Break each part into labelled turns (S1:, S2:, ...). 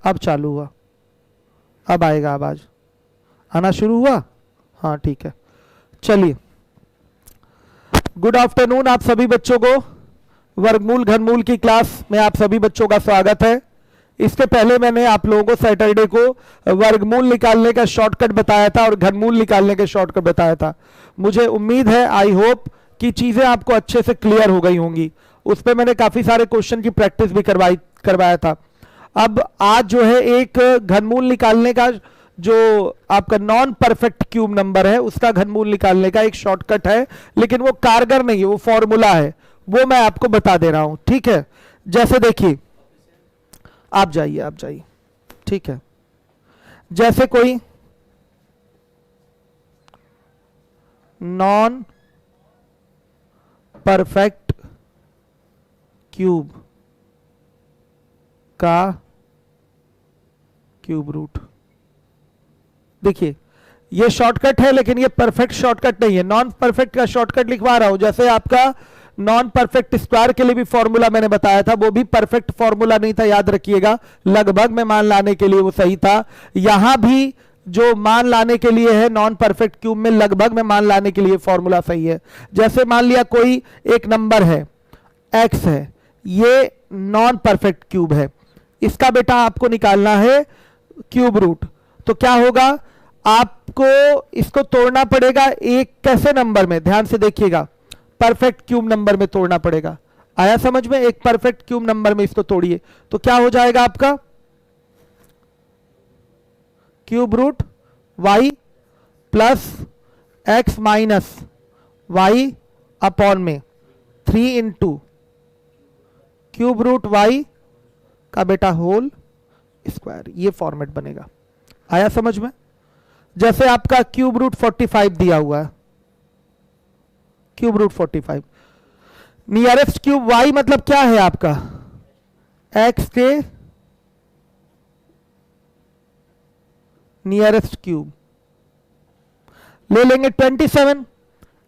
S1: अब चालू हुआ, अब आएगा आवाज, आना शुरू हुआ। हाँ ठीक है, चलिए। गुड आफ्टरनून आप सभी बच्चों को। वर्गमूल घनमूल की क्लास में आप सभी बच्चों का स्वागत है। इसके पहले मैंने आप लोगों को सैटरडे को वर्गमूल निकालने का शॉर्टकट बताया था और घनमूल निकालने के शॉर्टकट बताया था। मुझे उम्मीद है, आई होप, कि चीजें आपको अच्छे से क्लियर हो गई होंगी। उस पर मैंने काफी सारे क्वेश्चन की प्रैक्टिस भी करवाया था। अब आज जो है एक घनमूल निकालने का, जो आपका नॉन परफेक्ट क्यूब नंबर है उसका घनमूल निकालने का एक शॉर्टकट है, लेकिन वो कारगर नहीं है, वो फॉर्मूला है, वो मैं आपको बता दे रहा हूं। ठीक है, जैसे देखिए, आप जाइए, ठीक है। जैसे कोई नॉन परफेक्ट क्यूब का क्यूब रूट, देखिए ये शॉर्टकट है लेकिन ये परफेक्ट शॉर्टकट नहीं है, नॉन परफेक्ट का शॉर्टकट लिखवा रहा हूं। जैसे आपका नॉन परफेक्ट स्क्वायर के लिए भी फॉर्मूला मैंने बताया था, वो भी परफेक्ट फॉर्मूला नहीं था, याद रखिएगा, लगभग में मान लाने के लिए वो सही था। यहां भी जो मान लाने के लिए है नॉन परफेक्ट क्यूब में, लगभग में मान लाने के लिए फॉर्मूला सही है। जैसे मान लिया कोई एक नंबर है x है, ये नॉन परफेक्ट क्यूब है, इसका बेटा आपको निकालना है क्यूब रूट। तो क्या होगा, आपको इसको तोड़ना पड़ेगा एक कैसे नंबर में, ध्यान से देखिएगा, परफेक्ट क्यूब नंबर में तोड़ना पड़ेगा। आया समझ में? एक परफेक्ट क्यूब नंबर में इसको तोड़िए तो क्या हो जाएगा आपका cube root y plus x minus y upon में 3 इंटू क्यूब रूट y का बेटा होल स्क्वायर, ये फॉर्मेट बनेगा। आया समझ में? जैसे आपका क्यूब रूट 45 दिया हुआ है, cube root 45, nearest cube y मतलब क्या है आपका x के नियरेस्ट क्यूब, ले लेंगे 27,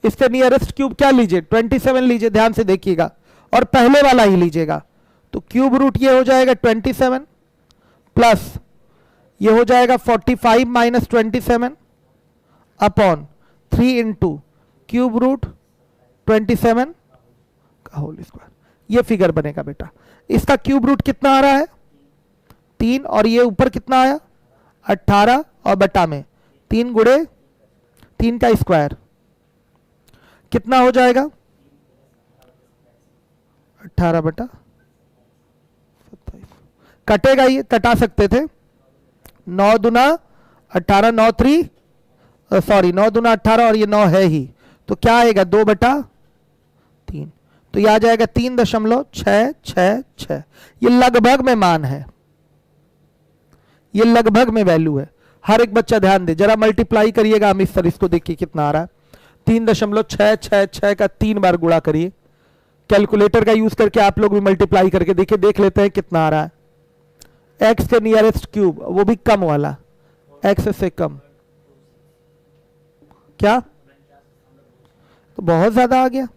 S1: इसके नियरेस्ट क्यूब क्या लीजिए 27 लीजिए, ध्यान से देखिएगा, और पहले वाला ही लीजिएगा। तो क्यूब रूट ये हो जाएगा 27 प्लस ये हो जाएगा 45 minus 27 upon 3 into cube root 27 का होल स्क्वायर, ये फिगर बनेगा बेटा। इसका क्यूब रूट कितना आ रहा है 3, और ये ऊपर कितना आया 18, और बटा में 3 गुणे 3 का स्क्वायर कितना हो जाएगा 18 बटा 27, कटेगा, ये कटा सकते थे, 9 दुना 18, 9 दुना 18 और ये 9 है ही, तो क्या आएगा 2 बटा 3, तो ये आ जाएगा 3.666, ये लगभग में मान है, ये लगभग में वैल्यू है। हर एक बच्चा ध्यान दे, जरा मल्टीप्लाई करिएगा अमित सर, इसको देखिए कितना आ रहा है, 3.666 का 3 बार गुणा करिए, कैलकुलेटर का यूज करके आप लोग भी मल्टीप्लाई करके देखिए, देख लेते हैं कितना आ रहा है। एक्स के नियरेस्ट क्यूब, वो भी कम वाला, एक्स से कम, क्या तो बहुत ज्यादा आ गया,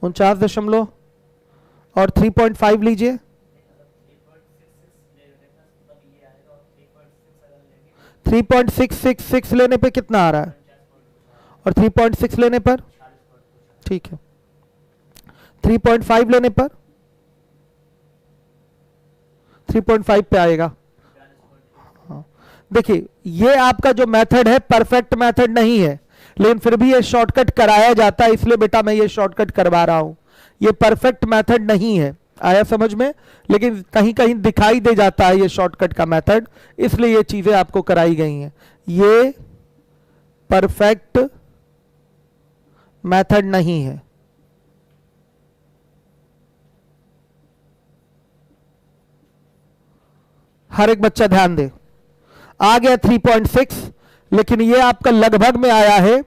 S1: 49 और 3.5 लीजिए, 3.666 लेने पे कितना आ रहा है, और 3.6 लेने पर, ठीक है, 3.5 लेने पर 3.5 पे आएगा। हाँ, देखिए ये आपका जो मेथड है परफेक्ट मेथड नहीं है, लेकिन फिर भी ये शॉर्टकट कराया जाता है, इसलिए बेटा मैं ये शॉर्टकट करवा रहा हूं। ये परफेक्ट मेथड नहीं है, आया समझ में, लेकिन कहीं कहीं दिखाई दे जाता है ये शॉर्टकट का मेथड, इसलिए ये चीजें आपको कराई गई हैं। ये परफेक्ट मेथड नहीं है। हर एक बच्चा ध्यान दे, आ गया 3.6, लेकिन ये आपका लगभग में आया है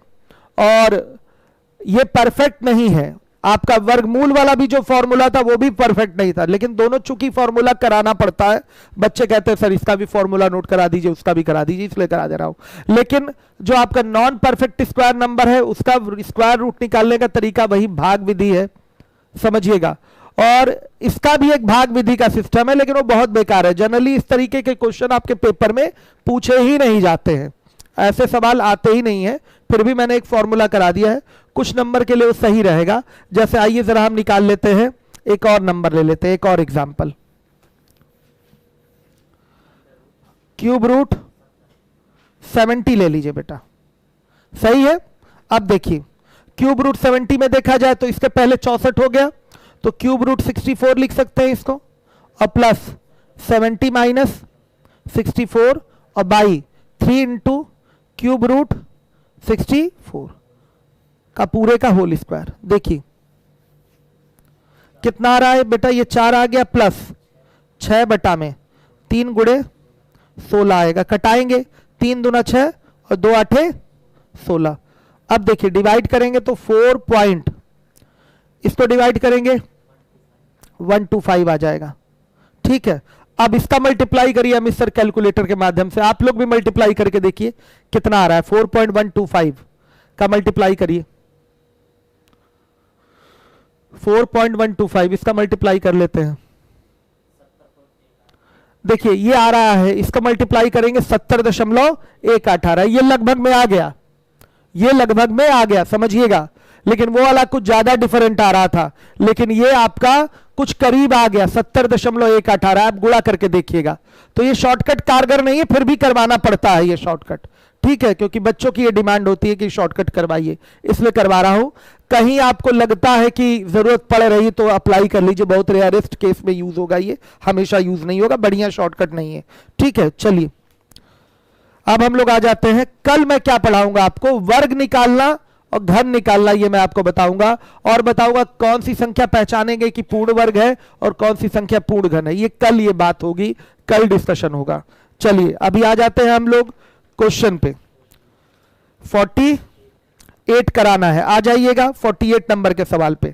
S1: और ये परफेक्ट नहीं है। आपका वर्गमूल वाला भी जो फॉर्मूला था वो भी परफेक्ट नहीं था, लेकिन दोनों चूंकि फॉर्मूला कराना पड़ता है, बच्चे कहते हैं सर इसका भी फॉर्मूला नोट करा दीजिए, उसका भी करा दीजिए, इसलिए करा दे रहा हूं। लेकिन जो आपका नॉन परफेक्ट स्क्वायर नंबर है उसका स्क्वायर रूट निकालने का तरीका वही भाग विधि है, समझिएगा। और इसका भी एक भाग विधि का सिस्टम है, लेकिन वो बहुत बेकार है। जनरली इस तरीके के क्वेश्चन आपके पेपर में पूछे ही नहीं जाते हैं, ऐसे सवाल आते ही नहीं है। फिर भी मैंने एक फॉर्मूला करा दिया है, कुछ नंबर के लिए वो सही रहेगा। जैसे आइए जरा हम निकाल लेते हैं, एक और नंबर ले लेते हैं, एक और एग्जांपल। क्यूब रूट 70 ले लीजिए बेटा, सही है। अब देखिए क्यूब रूट 70 में देखा जाए तो इसके पहले 64 हो गया, तो क्यूब रूट 64 लिख सकते हैं इसको, और प्लस 70 माइनस 64 और बाई 3 इंटू क्यूब रूट 64 का पूरे का होल स्क्वायर। देखिए कितना आ रहा है बेटा, ये 4 आ गया, प्लस 6 बटा में 3 गुणे 16 आएगा। कटाएंगे, 3 दूना 6 और 2 आठे 16। अब देखिए डिवाइड करेंगे तो 4 पॉइंट, इसको डिवाइड करेंगे 125 आ जाएगा। ठीक है, अब इसका मल्टीप्लाई करिए मिस्टर कैलकुलेटर के माध्यम से, आप लोग भी मल्टीप्लाई करके देखिए कितना आ रहा है। 4.125 का मल्टीप्लाई करिए, 4.125 इसका मल्टीप्लाई कर लेते हैं। देखिए ये आ रहा है, इसका मल्टीप्लाई करेंगे 70.118, ये लगभग में आ गया, ये लगभग में आ गया, समझिएगा। लेकिन वो वाला कुछ ज्यादा डिफरेंट आ रहा था, लेकिन ये आपका कुछ करीब आ गया, 70.118। आप गुणा करके देखिएगा। तो ये शॉर्टकट कारगर नहीं है, फिर भी करवाना पड़ता है ये शॉर्टकट, ठीक है, क्योंकि बच्चों की ये डिमांड होती है कि शॉर्टकट करवाइए, इसलिए करवा रहा हूं। कहीं आपको लगता है कि जरूरत पड़ रही तो अप्लाई कर लीजिए, बहुत रेयरेस्ट केस में यूज होगा, ये हमेशा यूज नहीं होगा, बढ़िया शॉर्टकट नहीं है। ठीक है, चलिए अब हम लोग आ जाते हैं, कल मैं क्या पढ़ाऊंगा आपको, वर्ग निकालना और घन निकालना, ये मैं आपको बताऊंगा, और बताऊंगा कौन सी संख्या पहचानेंगे कि पूर्ण वर्ग है और कौन सी संख्या पूर्ण घन है। ये कल ये बात होगी, कल डिस्कशन होगा। चलिए अभी आ जाते हैं हम लोग क्वेश्चन पे। 48 कराना है, आ जाइएगा 48 नंबर के सवाल पे।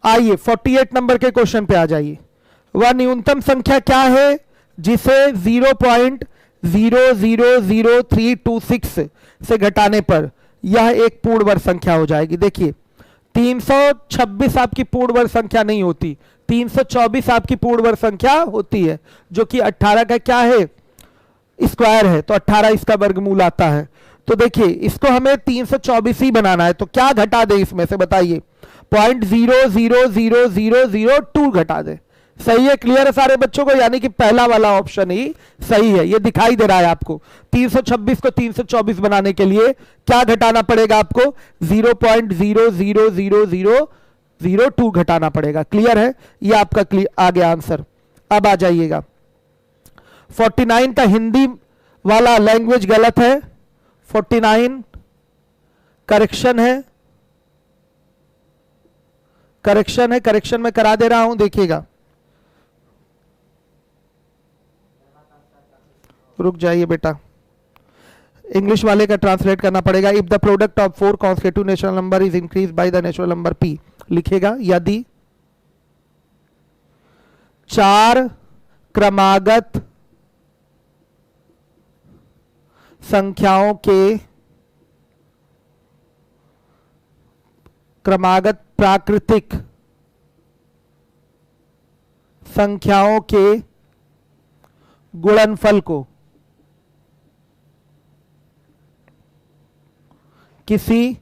S1: आइए 48 नंबर के क्वेश्चन पे आ जाइए। वह न्यूनतम संख्या क्या है जिसे 0.000326 से घटाने पर यह एक पूर्ण वर्ग संख्या हो जाएगी। देखिए 326 आपकी पूर्ण वर्ग संख्या नहीं होती, 324 आपकी पूर्ण वर्ग संख्या होती है, जो कि 18 का क्या है, स्क्वायर है, तो 18 इसका वर्गमूल आता है। तो देखिए इसको हमें 324 ही बनाना है, तो क्या घटा दे इसमें से बताइए, 0.000002 घटा दे। सही है, क्लियर है सारे बच्चों को, यानी कि पहला वाला ऑप्शन ही सही है। ये दिखाई दे रहा है आपको, 326 को 324 बनाने के लिए क्या घटाना पड़ेगा आपको, 0.000002 घटाना पड़ेगा। क्लियर है, ये आपका आ गया आंसर। अब आ जाइएगा 49 का हिंदी वाला लैंग्वेज गलत है, 49 करेक्शन है, करेक्शन है, करेक्शन में करा दे रहा हूं, देखिएगा। रुक जाइए बेटा, इंग्लिश वाले का ट्रांसलेट करना पड़ेगा। If the product of 4 consecutive natural number is increase by the natural number p, लिखेगा यदि 4 क्रमागत संख्याओं के क्रमागत प्राकृतिक संख्याओं के गुणनफल को किसी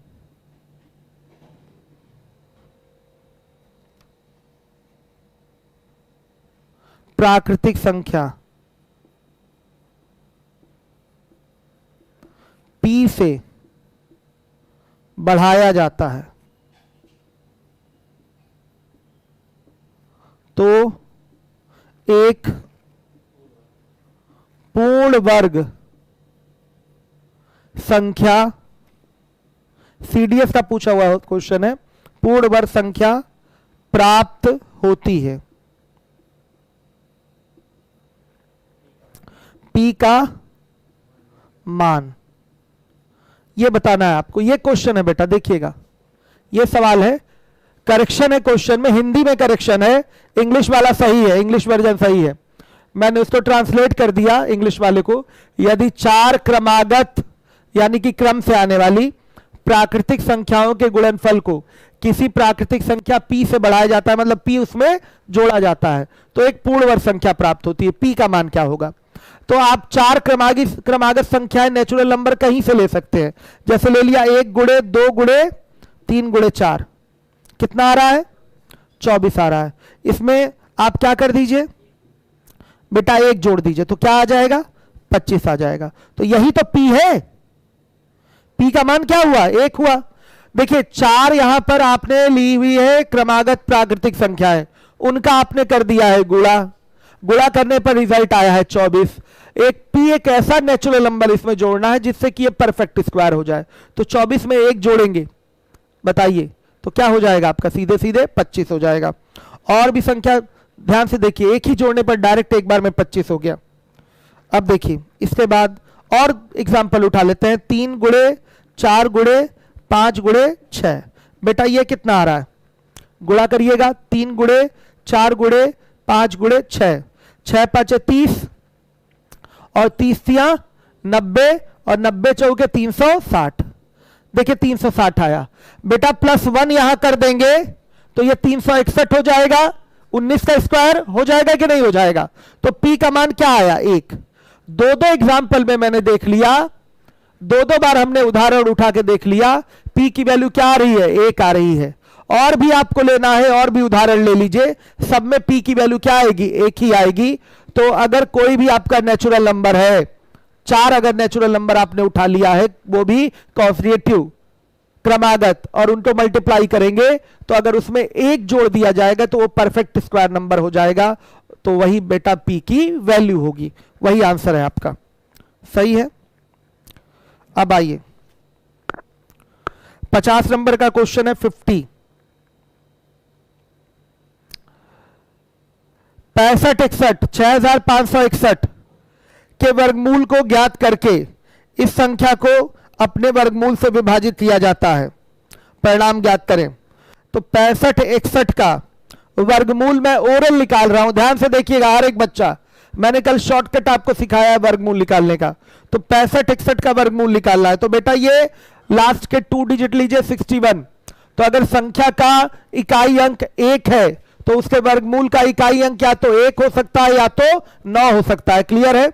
S1: प्राकृतिक संख्या p से बढ़ाया जाता है तो एक पूर्ण वर्ग संख्या, सीडीएस का पूछा हुआ क्वेश्चन है, पूर्ण वर्ग संख्या प्राप्त होती है। p का मान ये बताना है आपको। ये क्वेश्चन है बेटा, देखिएगा ये सवाल है, करेक्शन है क्वेश्चन में, हिंदी में करेक्शन है, इंग्लिश वाला सही है, इंग्लिश वर्जन सही है। मैंने उसको ट्रांसलेट कर दिया इंग्लिश वाले को। यदि 4 क्रमागत यानी कि क्रम से आने वाली प्राकृतिक संख्याओं के गुणनफल को किसी प्राकृतिक संख्या p से बढ़ाया जाता है, मतलब p उसमें जोड़ा जाता है, तो एक पूर्ण वर्ग संख्या प्राप्त होती है। p का मान क्या होगा? तो आप 4 क्रमागत संख्याएं नेचुरल नंबर कहीं से ले सकते हैं। जैसे ले लिया 1 गुणे 2 गुणे 3 गुणे 4, कितना आ रहा है? 24 आ रहा है। इसमें आप क्या कर दीजिए बेटा, 1 जोड़ दीजिए, तो क्या आ जाएगा? 25 आ जाएगा। तो यही तो p है। p का मान क्या हुआ? 1 हुआ। देखिए 4 यहां पर आपने ली हुई है क्रमागत प्राकृतिक संख्या है, उनका आपने कर दिया है गुणा, गुणा करने पर रिजल्ट आया है 24। एक p एक ऐसा नेचुरल नंबर इसमें जोड़ना है जिससे कि ये परफेक्ट स्क्वायर हो जाए। तो 24 में 1 जोड़ेंगे, बताइए तो क्या हो जाएगा आपका? सीधे सीधे 25 हो जाएगा। और भी संख्या ध्यान से देखिए, एक ही जोड़ने पर डायरेक्ट एक बार में 25 हो गया। अब देखिए इसके बाद और एग्जांपल उठा लेते हैं। 3 गुणे 4 गुणे 5 गुणे 6, बेटा ये कितना आ रहा है? गुणा करिएगा, 3 गुणे 4 गुणे 5 गुणे 6, 6 5 30 और 30 तियां 90 और 90 चौके 360। देखिए 360 आया। बेटा +1 यहां कर देंगे तो ये 361 हो जाएगा, 19 का स्क्वायर हो जाएगा कि नहीं हो जाएगा? तो p का मान क्या आया? 1। दो एग्जाम्पल में मैंने देख लिया, दो बार हमने उदाहरण उठा के देख लिया, p की वैल्यू क्या आ रही है? 1 आ रही है। और भी आपको लेना है, और भी उदाहरण ले लीजिए, सब में p की वैल्यू क्या आएगी? 1 ही आएगी। तो अगर कोई भी आपका नेचुरल नंबर है, 4 अगर नेचुरल नंबर आपने उठा लिया है, वो भी कॉन्सर्वेटिव क्रमागत, और उनको मल्टीप्लाई करेंगे तो अगर उसमें 1 जोड़ दिया जाएगा तो वो परफेक्ट स्क्वायर नंबर हो जाएगा। तो वही बेटा p की वैल्यू होगी। वही आंसर है आपका, सही है। अब आइए 50 नंबर का क्वेश्चन है। 50 6561 6561 के वर्गमूल को ज्ञात करके इस संख्या को अपने वर्गमूल से विभाजित किया जाता है, परिणाम ज्ञात करें। तो 6561 का वर्गमूल मैं ओरल निकाल रहा हूं, ध्यान से देखिएगा हर एक बच्चा। मैंने कल शॉर्टकट आपको सिखाया है वर्गमूल निकालने का। तो 6561 का वर्गमूल निकालना है। तो बेटा ये लास्ट के 2 डिजिट लीजिए 61। तो अगर संख्या का इकाई अंक 1 है तो उसके वर्गमूल का इकाई अंक या तो 1 हो सकता है या तो 9 हो सकता है। क्लियर है?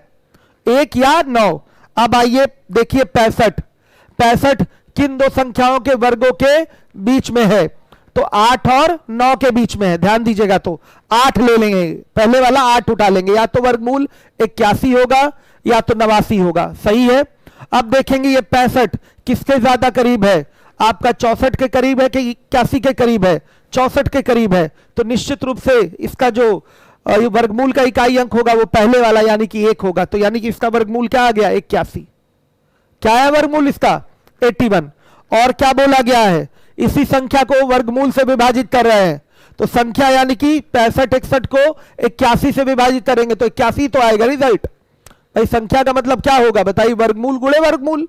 S1: 1 या 9। अब आइए देखिए 65 किन दो संख्याओं के वर्गों के बीच में है? तो 8 और 9 के बीच में है। ध्यान दीजिएगा, तो 8 ले लेंगे, पहले वाला 8 उठा लेंगे, या तो वर्गमूल 81 होगा या तो 89 होगा। सही है। अब देखेंगे ये 65 किसके ज्यादा करीब है? आपका 64 के करीब है कि 81 के करीब है? 64 के करीब है। तो निश्चित रूप से इसका जो वर्गमूल का इकाई अंक होगा वो पहले वाला यानी कि 1 होगा। तो यानी कि इसका वर्गमूल क्या आ गया? 81। क्या है वर्गमूल इसका? 81। और क्या बोला गया है? इसी संख्या को वर्गमूल से विभाजित कर रहे हैं। तो संख्या यानी कि 6561 को 81 से विभाजित करेंगे तो 81 तो आएगा रिजल्ट। भाई संख्या का मतलब क्या होगा बताइए? वर्गमूल गुणे वर्गमूल।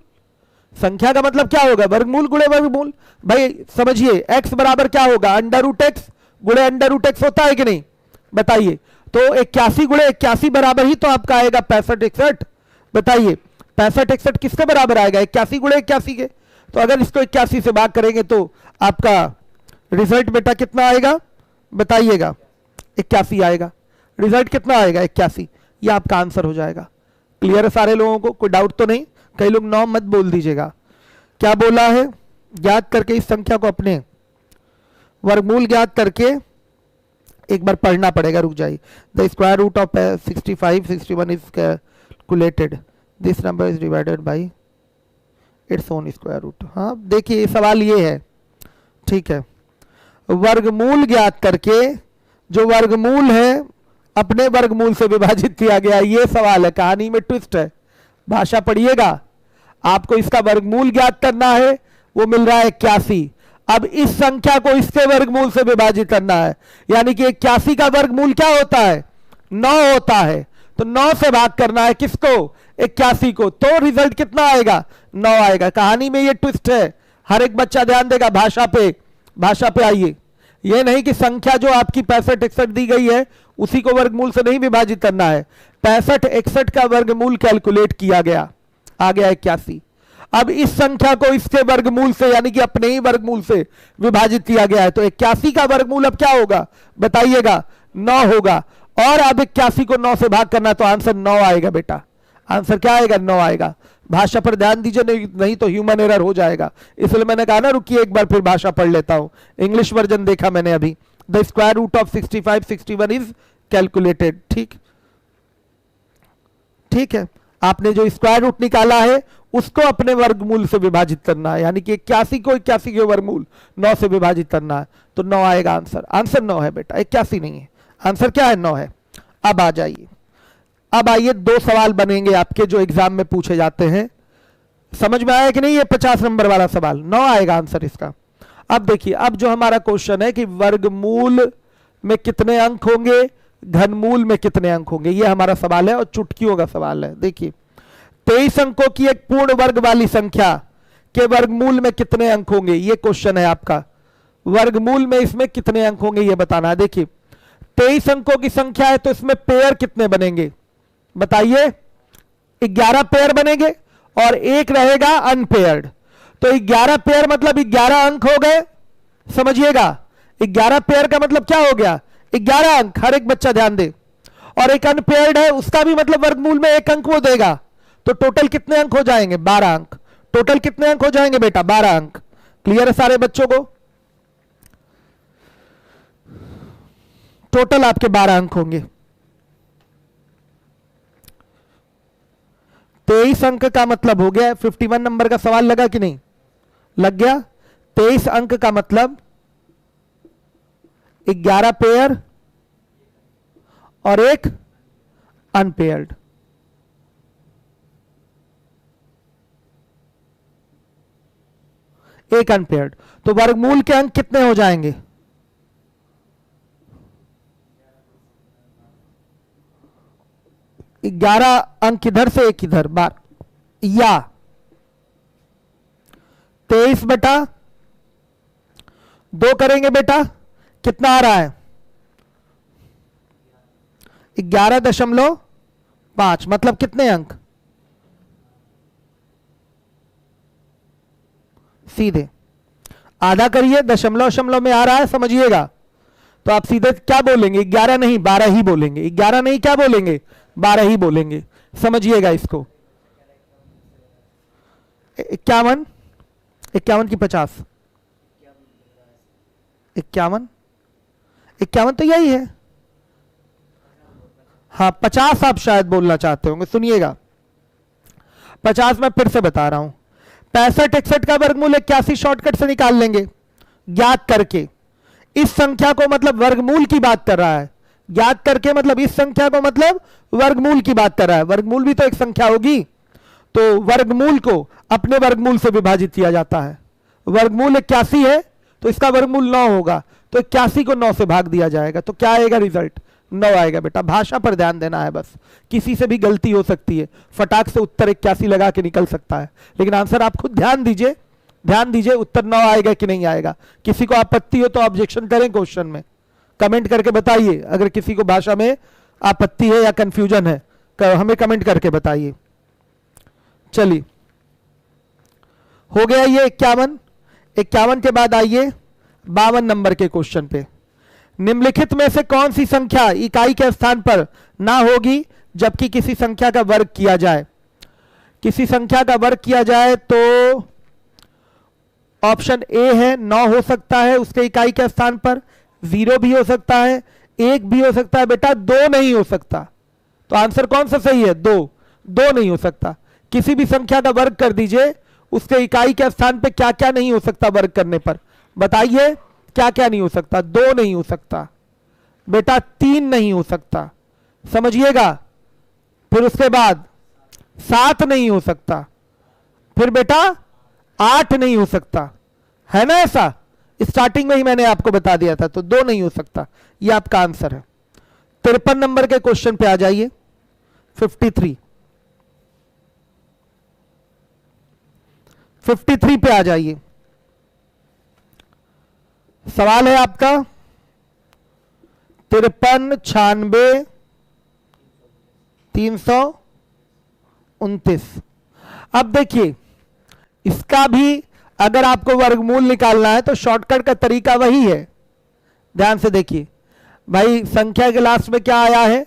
S1: संख्या का मतलब क्या होगा? वर्गमूल गुणे वर्गमूल। भाई समझिए x बराबर क्या होगा? √x गुणे √x होता है कि नहीं? बताइए। तो 81 गुणे 81 बराबर ही तो आपका आएगा 6561। बताइए 6561 किसके बराबर आएगा? 81 गुणे 81 के। तो अगर इसको 81 से भाग करेंगे तो आपका रिजल्ट बेटा कितना आएगा? बताइएगा। 81 आएगा। रिजल्ट कितना आएगा? 81। ये आपका आंसर हो जाएगा। क्लियर है सारे लोगों को? कोई डाउट तो नहीं? कई लोग 9 मत बोल दीजिएगा। क्या बोला है? ज्ञात करके इस संख्या को अपने वर्गमूल ज्ञात करके एक बार पढ़ना पड़ेगा, रुक जाइए। The square root of 65 61 is calculated, this number is divided by its own square root. हाँ देखिए सवाल ये है, ठीक है, वर्गमूल ज्ञात करके जो वर्गमूल है अपने वर्गमूल से विभाजित किया गया, ये सवाल है। कहानी में ट्विस्ट है, भाषा पढ़िएगा। आपको इसका वर्गमूल ज्ञात करना है, वो मिल रहा है 81। अब इस संख्या को इसके वर्गमूल से विभाजित करना है, यानी कि 81 का वर्गमूल क्या होता है? 9 होता है। तो 9 से भाग करना है किसको? 81 को। तो रिजल्ट कितना आएगा? 9 आएगा। कहानी में ये ट्विस्ट है, हर एक बच्चा ध्यान देगा। भाषा पे आइए। ये नहीं कि संख्या जो आपकी 6561 दी गई है उसी को वर्गमूल से नहीं विभाजित करना है। 65 61 का वर्गमूल कैलकुलेट किया गया, आ गया 81। अब इस संख्या को इसके वर्गमूल से यानी कि अपने ही वर्गमूल से विभाजित किया गया है, तो 81 का वर्गमूल अब क्या होगा बताइएगा, 9 होगा। और अब 81 को 9 से भाग करना तो आंसर 9 आएगा बेटा। आंसर क्या आएगा, 9 आएगा। भाषा पर ध्यान दीजिए, नहीं तो ह्यूमन एरर हो जाएगा। इसलिए मैंने कहा ना रुकिए एक बार फिर भाषा पढ़ लेता हूं। इंग्लिश वर्जन देखा मैंने अभी। The square root of 65 61 is calculated. ठीक ठीक है, आपने जो स्क्वायर रूट निकाला है उसको अपने वर्गमूल से विभाजित करना है, यानी कि 81 को 81 के वर्गमूल 9 से विभाजित करना है, तो 9 आएगा आंसर। आंसर 9 है बेटा, 81 नहीं है। आंसर क्या है, 9 है। अब आ जाइए, अब आइए 2 सवाल बनेंगे आपके जो एग्जाम में पूछे जाते हैं। समझ में आया कि नहीं, ये 50 नंबर वाला सवाल, 9 आएगा आंसर इसका। अब देखिए, अब जो हमारा क्वेश्चन है कि वर्गमूल में कितने अंक होंगे, घनमूल में कितने अंक होंगे, ये हमारा सवाल है और चुटकियों का सवाल है। देखिए 23 अंकों की एक पूर्ण वर्ग वाली संख्या के वर्गमूल में कितने अंक होंगे, ये क्वेश्चन है आपका। वर्गमूल में इसमें कितने अंक होंगे ये बताना है। देखिए 23 अंकों की संख्या है तो इसमें पेयर कितने बनेंगे बताइए, 11 पेयर बनेंगे और एक रहेगा अनपेयर्ड। तो 11 पेयर मतलब 11 अंक हो गए, समझिएगा। 11 पेयर का मतलब क्या हो गया, 11 अंक, हर एक बच्चा ध्यान दे। और एक अनपेयर्ड है, उसका भी मतलब वर्गमूल में 1 अंक वो देगा, तो टोटल कितने अंक हो जाएंगे, 12 अंक। टोटल कितने अंक हो जाएंगे बेटा, 12 अंक। क्लियर है सारे बच्चों को, टोटल आपके 12 अंक होंगे। 23 अंक का मतलब हो गया, 51 नंबर का सवाल लगा कि नहीं, लग गया। 23 अंक का मतलब 11 पेयर और एक अनपेयर्ड। एक अनपेयर्ड, तो वर्गमूल के अंक कितने हो जाएंगे, ग्यारह अंक इधर से एक इधर, बार या 23 बटा 2 करेंगे बेटा, कितना आ रहा है 11.5, मतलब कितने अंक, सीधे आधा करिए, दशमलव दशमलव में आ रहा है, समझिएगा। तो आप सीधे क्या बोलेंगे, 11 नहीं 12 ही बोलेंगे, 11 नहीं क्या बोलेंगे, 12 ही बोलेंगे, समझिएगा इसको। 51 की 50, 51 तो यही है। हाँ 50 आप शायद बोलना चाहते होंगे, सुनिएगा 50 मैं फिर से बता रहा हूं। 65 61 का वर्गमूल 81 शॉर्टकट से निकाल लेंगे ज्ञात करके। इस संख्या को मतलब वर्गमूल की बात कर रहा है, ज्ञात करके मतलब इस संख्या को मतलब वर्गमूल की बात कर रहा है। वर्गमूल भी तो एक संख्या होगी, तो वर्गमूल को अपने वर्गमूल से विभाजित किया जाता है। वर्गमूल 81 है तो इसका वर्गमूल 9 होगा, तो 81 को 9 से भाग दिया जाएगा, तो क्या आएगा रिजल्ट, 9 आएगा बेटा। भाषा पर ध्यान देना है बस, किसी से भी गलती हो सकती है, फटाक से उत्तर 81 लगा के निकल सकता है, लेकिन आंसर आप खुद ध्यान दीजिए, ध्यान दीजिए उत्तर 9 आएगा कि नहीं आएगा। किसी को आपत्ति हो तो ऑब्जेक्शन करें क्वेश्चन में, कमेंट करके बताइए। अगर किसी को भाषा में आपत्ति है या कंफ्यूजन है हमें कमेंट करके बताइए। चलिए हो गया ये 51 के बाद आइए 52 नंबर के क्वेश्चन पे। निम्नलिखित में से कौन सी संख्या इकाई के स्थान पर ना होगी जबकि किसी संख्या का वर्ग किया जाए। किसी संख्या का वर्ग किया जाए तो ऑप्शन ए है 9 हो सकता है उसके इकाई के स्थान पर, 0 भी हो सकता है, 1 भी हो सकता है बेटा, 2 नहीं हो सकता। तो आंसर कौन सा सही है, 2 नहीं हो सकता। किसी भी संख्या का वर्ग कर दीजिए, उसके इकाई के स्थान पे क्या क्या नहीं हो सकता वर्ग करने पर, बताइए क्या क्या नहीं हो सकता। 2 नहीं हो सकता बेटा, 3 नहीं हो सकता, समझिएगा। फिर उसके बाद 7 नहीं हो सकता, फिर बेटा 8 नहीं हो सकता, है ना ऐसा, स्टार्टिंग में ही मैंने आपको बता दिया था। तो 2 नहीं हो सकता, ये आपका आंसर है। 53 नंबर के क्वेश्चन पे आ जाइए, 53 पे आ जाइए। सवाल है आपका 53, 96, 329। अब देखिए इसका भी अगर आपको वर्गमूल निकालना है तो शॉर्टकट का तरीका वही है। ध्यान से देखिए भाई, संख्या के लास्ट में क्या आया है?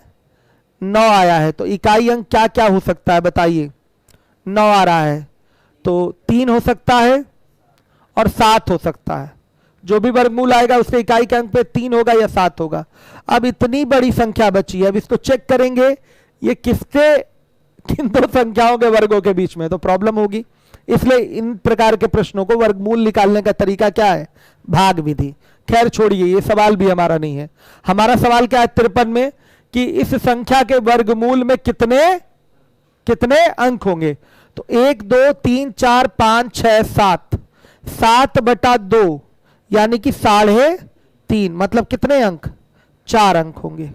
S1: 9 आया है, तो इकाई अंक क्या क्या हो सकता है बताइए? 9 आ रहा है तो 3 हो सकता है और 7 हो सकता है। जो भी वर्गमूल आएगा उसके इकाई के अंक पे 3 होगा या 7 होगा। अब इतनी बड़ी संख्या बची है, अब इसको चेक करेंगे ये किसके किन दो संख्याओं के वर्गों के बीच में, तो प्रॉब्लम होगी। इसलिए इन प्रकार के प्रश्नों को वर्गमूल निकालने का तरीका क्या है? भाग विधि। खैर छोड़िए, ये सवाल भी हमारा नहीं है। हमारा सवाल क्या है 53 में कि इस संख्या के वर्गमूल में कितने कितने अंक होंगे? तो 1 2 3 4 5 6 7, 7/2 यानी कि 3.5, मतलब कितने अंक? 4 अंक होंगे।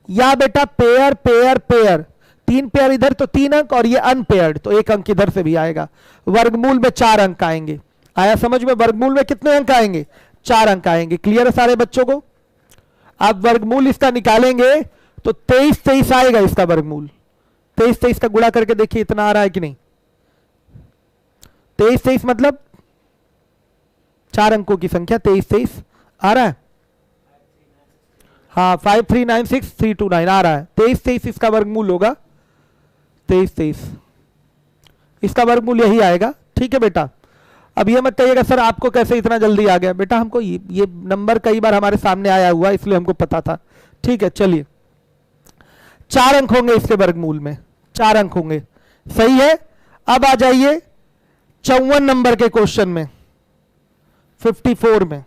S1: या बेटा पेयर पेयर पेयर, 3 पेयर इधर तो 3 अंक, और ये अनपेयर्ड तो 1 अंक इधर से भी आएगा। वर्गमूल में 4 अंक आएंगे। आया समझ में? वर्गमूल में कितने अंक आएंगे? 4 अंक आएंगे। क्लियर है सारे बच्चों को? आप वर्गमूल इसका निकालेंगे तो 23 आएगा इसका वर्गमूल। 23 का गुणा करके देखिए इतना आ रहा है कि नहीं? 23 मतलब 4 अंकों की संख्या 23 आ रहा है। हाँ 5396,329 आ रहा है। 23 इसका वर्गमूल होगा। 23 इसका वर्गमूल यही आएगा। ठीक है बेटा, अब ये मत कहिएगा सर आपको कैसे इतना जल्दी आ गया। बेटा हमको ये नंबर कई बार हमारे सामने आया हुआ इसलिए हमको पता था। ठीक है चलिए, 4 अंक होंगे इसके वर्गमूल में, 4 अंक होंगे। सही है। अब आ जाइए 54 नंबर के क्वेश्चन में, 54 में।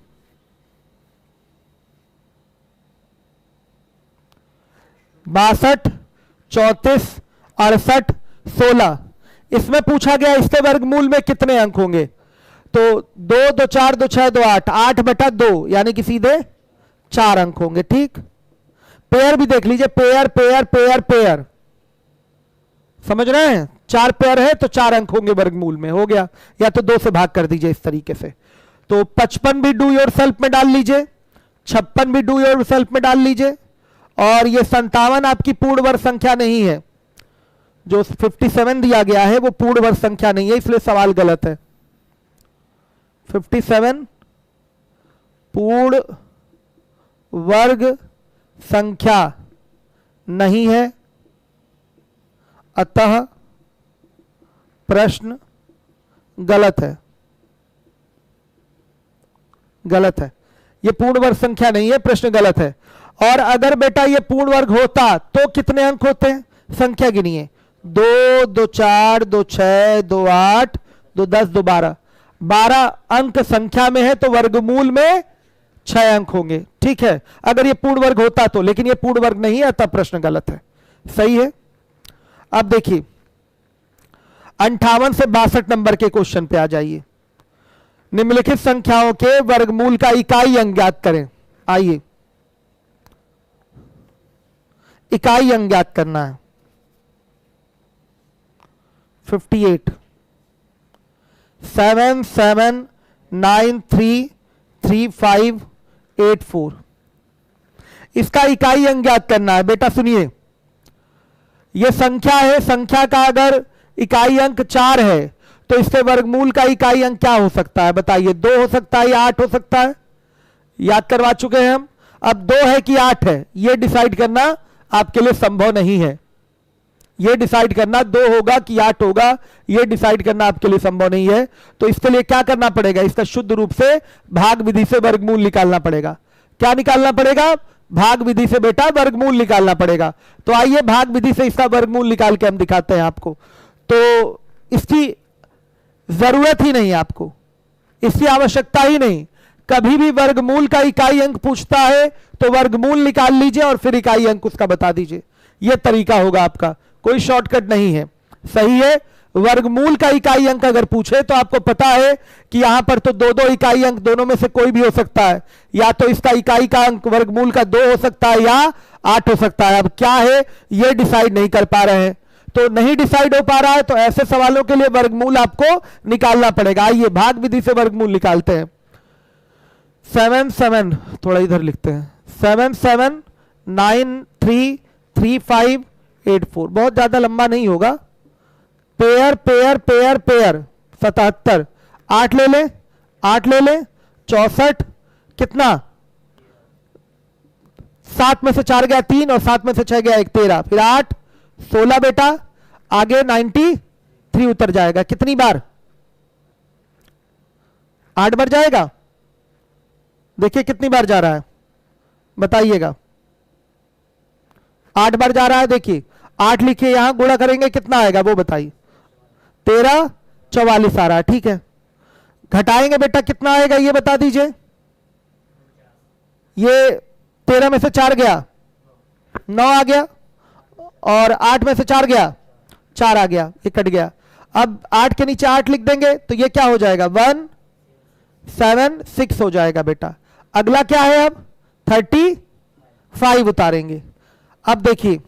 S1: बासठ, 34, 68, 16 इसमें पूछा गया इसके वर्गमूल में कितने अंक होंगे? तो 2 2 4 2 6 2 8, 8/2 यानी कि सीधे 4 अंक होंगे। ठीक, पेयर भी देख लीजिए, पेयर पेयर पेयर पेयर, समझ रहे हैं? 4 पेयर है तो 4 अंक होंगे वर्गमूल में। हो गया, या तो 2 से भाग कर दीजिए इस तरीके से। तो 55 भी डू योर सेल्फ में डाल लीजिए, 56 भी डू योर सेल्फ में डाल लीजिए, और ये 57 आपकी पूर्ण वर्ग संख्या नहीं है। जो 57 दिया गया है वो पूर्ण वर्ग संख्या नहीं है, इसलिए सवाल गलत है। 57 पूर्ण वर्ग संख्या नहीं है, अतः प्रश्न गलत है। गलत है, ये पूर्ण वर्ग संख्या नहीं है, प्रश्न गलत है। और अगर बेटा ये पूर्ण वर्ग होता तो कितने अंक होते हैं? संख्या गिनिए, 2 2 4 2 6 2 8 2 10 2 12, 12 अंक संख्या में है तो वर्गमूल में 6 अंक होंगे। ठीक है, अगर ये पूर्ण वर्ग होता तो, लेकिन ये पूर्ण वर्ग नहीं है तब प्रश्न गलत है। सही है। अब देखिए 58 से 62 नंबर के क्वेश्चन पे आ जाइए। निम्नलिखित संख्याओं के वर्गमूल का इकाई अंक ज्ञात करें। आइए, इकाई अंक ज्ञात करना है। 58 7 7 9 3 3 5 8 4, इसका इकाई अंक ज्ञात करना है। बेटा सुनिए, यह संख्या है, संख्या का अगर इकाई अंक 4 है तो इसके वर्गमूल का इकाई अंक क्या हो सकता है बताइए? 2 हो सकता है या 8 हो सकता है? याद करवा चुके हैं हम। अब 2 है कि 8 है यह डिसाइड करना आपके लिए संभव नहीं है। यह डिसाइड करना 2 होगा कि 8 होगा, यह डिसाइड करना आपके लिए संभव नहीं है। तो इसके लिए क्या करना पड़ेगा? इसका शुद्ध रूप से भाग विधि से वर्गमूल निकालना पड़ेगा। क्या निकालना पड़ेगा? भाग विधि से बेटा वर्गमूल निकालना पड़ेगा। तो आइए भाग विधि से इसका वर्गमूल निकाल के हम दिखाते हैं आपको। तो इसकी जरूरत ही नहीं, आपको इसकी आवश्यकता ही नहीं। कभी भी वर्गमूल का इकाई अंक पूछता है तो वर्गमूल निकाल लीजिए और फिर इकाई अंक उसका बता दीजिए। यह तरीका होगा आपका, कोई शॉर्टकट नहीं है। सही है। वर्गमूल का इकाई अंक अगर पूछे तो आपको पता है कि यहां पर तो 2 इकाई अंक दोनों में से कोई भी हो सकता है। या तो इसका इकाई का अंक वर्गमूल का 2 हो सकता है या 8 हो सकता है। अब क्या है यह डिसाइड नहीं कर पा रहे हैं, तो नहीं डिसाइड हो पा रहा है तो ऐसे सवालों के लिए वर्गमूल आपको निकालना पड़ेगा। आइए भाग विधि से वर्गमूल निकालते हैं। 7 7, थोड़ा इधर लिखते हैं, 7 7 933584, बहुत ज्यादा लंबा नहीं होगा। पेयर पेयर पेयर पेयर 77, 8 ले ले, 8 ले ले, 64, कितना 7 में से 4 गया 3 और 7 में से 6 गया 1, 13, फिर 8 16 बेटा, आगे 93 उतर जाएगा। कितनी बार? 8 बार जाएगा। देखिए कितनी बार जा रहा है, बताइएगा। 8 बार जा रहा है। देखिए 8 लिखिए, यहां गुणा करेंगे कितना आएगा वो बताइए। 13 44 आ रहा है, ठीक है। घटाएंगे बेटा कितना आएगा ये बता दीजिए। ये 13 में से 4 गया 9 आ गया, और 8 में से 4 गया 4 आ गया, ये कट गया। अब 8 के नीचे 8 लिख देंगे तो ये क्या हो जाएगा 176 हो जाएगा बेटा। अगला क्या है, अब 35 उतारेंगे। अब देखिए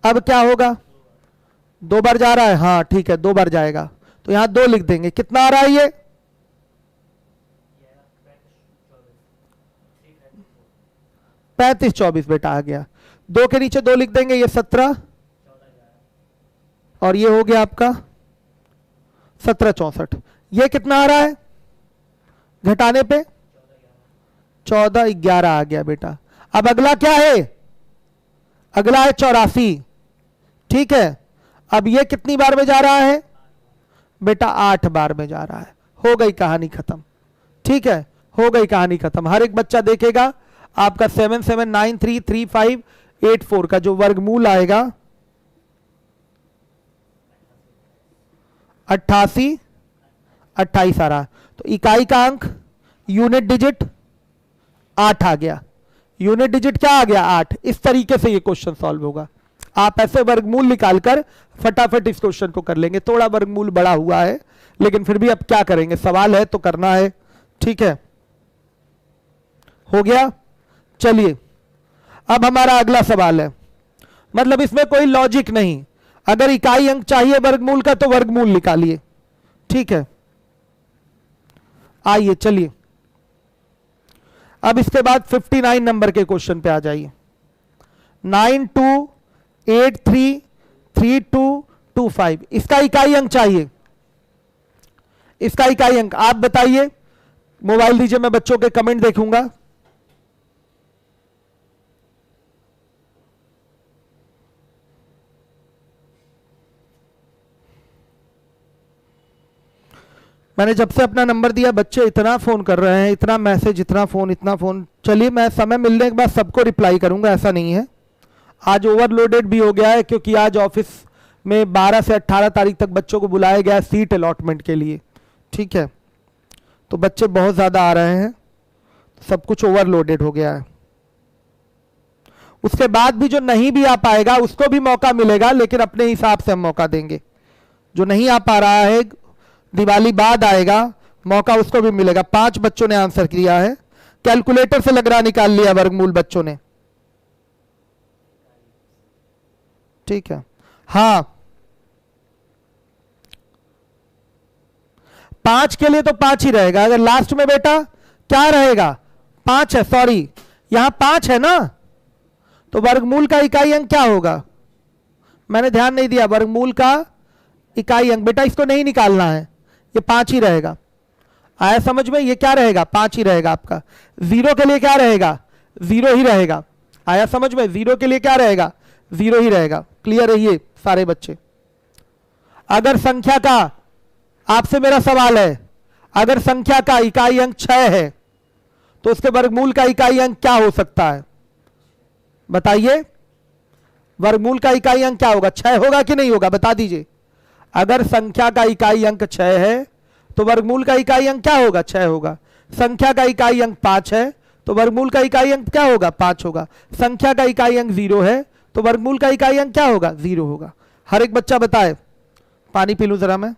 S1: अब क्या होगा, 2 बार जा रहा है, हाँ ठीक है 2 बार जाएगा, तो यहां 2 लिख देंगे। कितना आ रहा है ये 35 24 बेटा आ गया। 2 के नीचे 2 लिख देंगे, ये 17, और ये हो गया आपका 17 64। ये कितना आ रहा है घटाने पे 14 11 आ गया बेटा। अब अगला क्या है, अगला है 84, ठीक है। अब ये कितनी बार में जा रहा है बेटा 8 बार में जा रहा है। हो गई कहानी खत्म, ठीक है, हो गई कहानी खत्म। हर एक बच्चा देखेगा आपका 77933584 का जो वर्गमूल आएगा 88 28 आ रहा। तो इकाई का अंक यूनिट डिजिट 8 आ गया। यूनिट डिजिट क्या आ गया 8। इस तरीके से ये क्वेश्चन सॉल्व होगा। आप ऐसे वर्गमूल निकालकर फटाफट इस क्वेश्चन को कर लेंगे। थोड़ा वर्गमूल बड़ा हुआ है लेकिन फिर भी अब क्या करेंगे, सवाल है तो करना है, ठीक है। हो गया। चलिए अब हमारा अगला सवाल है, मतलब इसमें कोई लॉजिक नहीं। अगर इकाई अंक चाहिए वर्गमूल का तो वर्गमूल निकालिए, ठीक है। आइए चलिए अब इसके बाद 59 नंबर के क्वेश्चन पे आ जाइए। 92833225 इसका इकाई अंक चाहिए। इसका इकाई अंक आप बताइए। मोबाइल दीजिए, मैं बच्चों के कमेंट देखूंगा। मैंने जब से अपना नंबर दिया बच्चे इतना फोन कर रहे हैं, इतना मैसेज, इतना फोन। चलिए मैं समय मिलने के बाद सबको रिप्लाई करूंगा, ऐसा नहीं है। आज ओवरलोडेड भी हो गया है क्योंकि आज ऑफिस में 12 से 18 तारीख तक बच्चों को बुलाया गया है सीट अलॉटमेंट के लिए, ठीक है। तो बच्चे बहुत ज़्यादा आ रहे हैं, सब कुछ ओवरलोडेड हो गया है। उसके बाद भी जो नहीं भी आ पाएगा उसको भी मौका मिलेगा, लेकिन अपने हिसाब से हम मौका देंगे। जो नहीं आ पा रहा है दिवाली बाद आएगा मौका, उसको भी मिलेगा। 5 बच्चों ने आंसर किया है। कैलकुलेटर से लग रहा निकाल लिया वर्गमूल बच्चों ने, ठीक है। हाँ 5 के लिए तो 5 ही रहेगा। अगर लास्ट में बेटा क्या रहेगा 5 है, सॉरी यहां 5 है ना, तो वर्गमूल का इकाई अंक क्या होगा, मैंने ध्यान नहीं दिया। वर्गमूल का इकाई अंक बेटा इसको नहीं निकालना है, ये 5 ही रहेगा। आया समझ में, ये क्या रहेगा 5 ही रहेगा आपका। 0 के लिए क्या रहेगा 0 ही रहेगा। आया समझ में, 0 के लिए क्या रहेगा 0 ही रहेगा। क्लियर रहिए सारे बच्चे। अगर संख्या का, आपसे मेरा सवाल है, अगर संख्या का इकाई अंक 6 है तो उसके वर्गमूल का इकाई अंक क्या हो सकता है बताइए। वर्गमूल का इकाई अंक क्या होगा, 6 होगा कि नहीं होगा बता दीजिए। अगर संख्या का इकाई अंक 6 है तो वर्गमूल का इकाई अंक क्या होगा 6 होगा। संख्या का इकाई अंक 5 है तो वर्गमूल का इकाई अंक क्या होगा 5 होगा। संख्या का इकाई अंक 0 है तो वर्गमूल का इकाई अंक क्या होगा 0 होगा। हर एक बच्चा बताए। पानी पी लूं जरा मैं।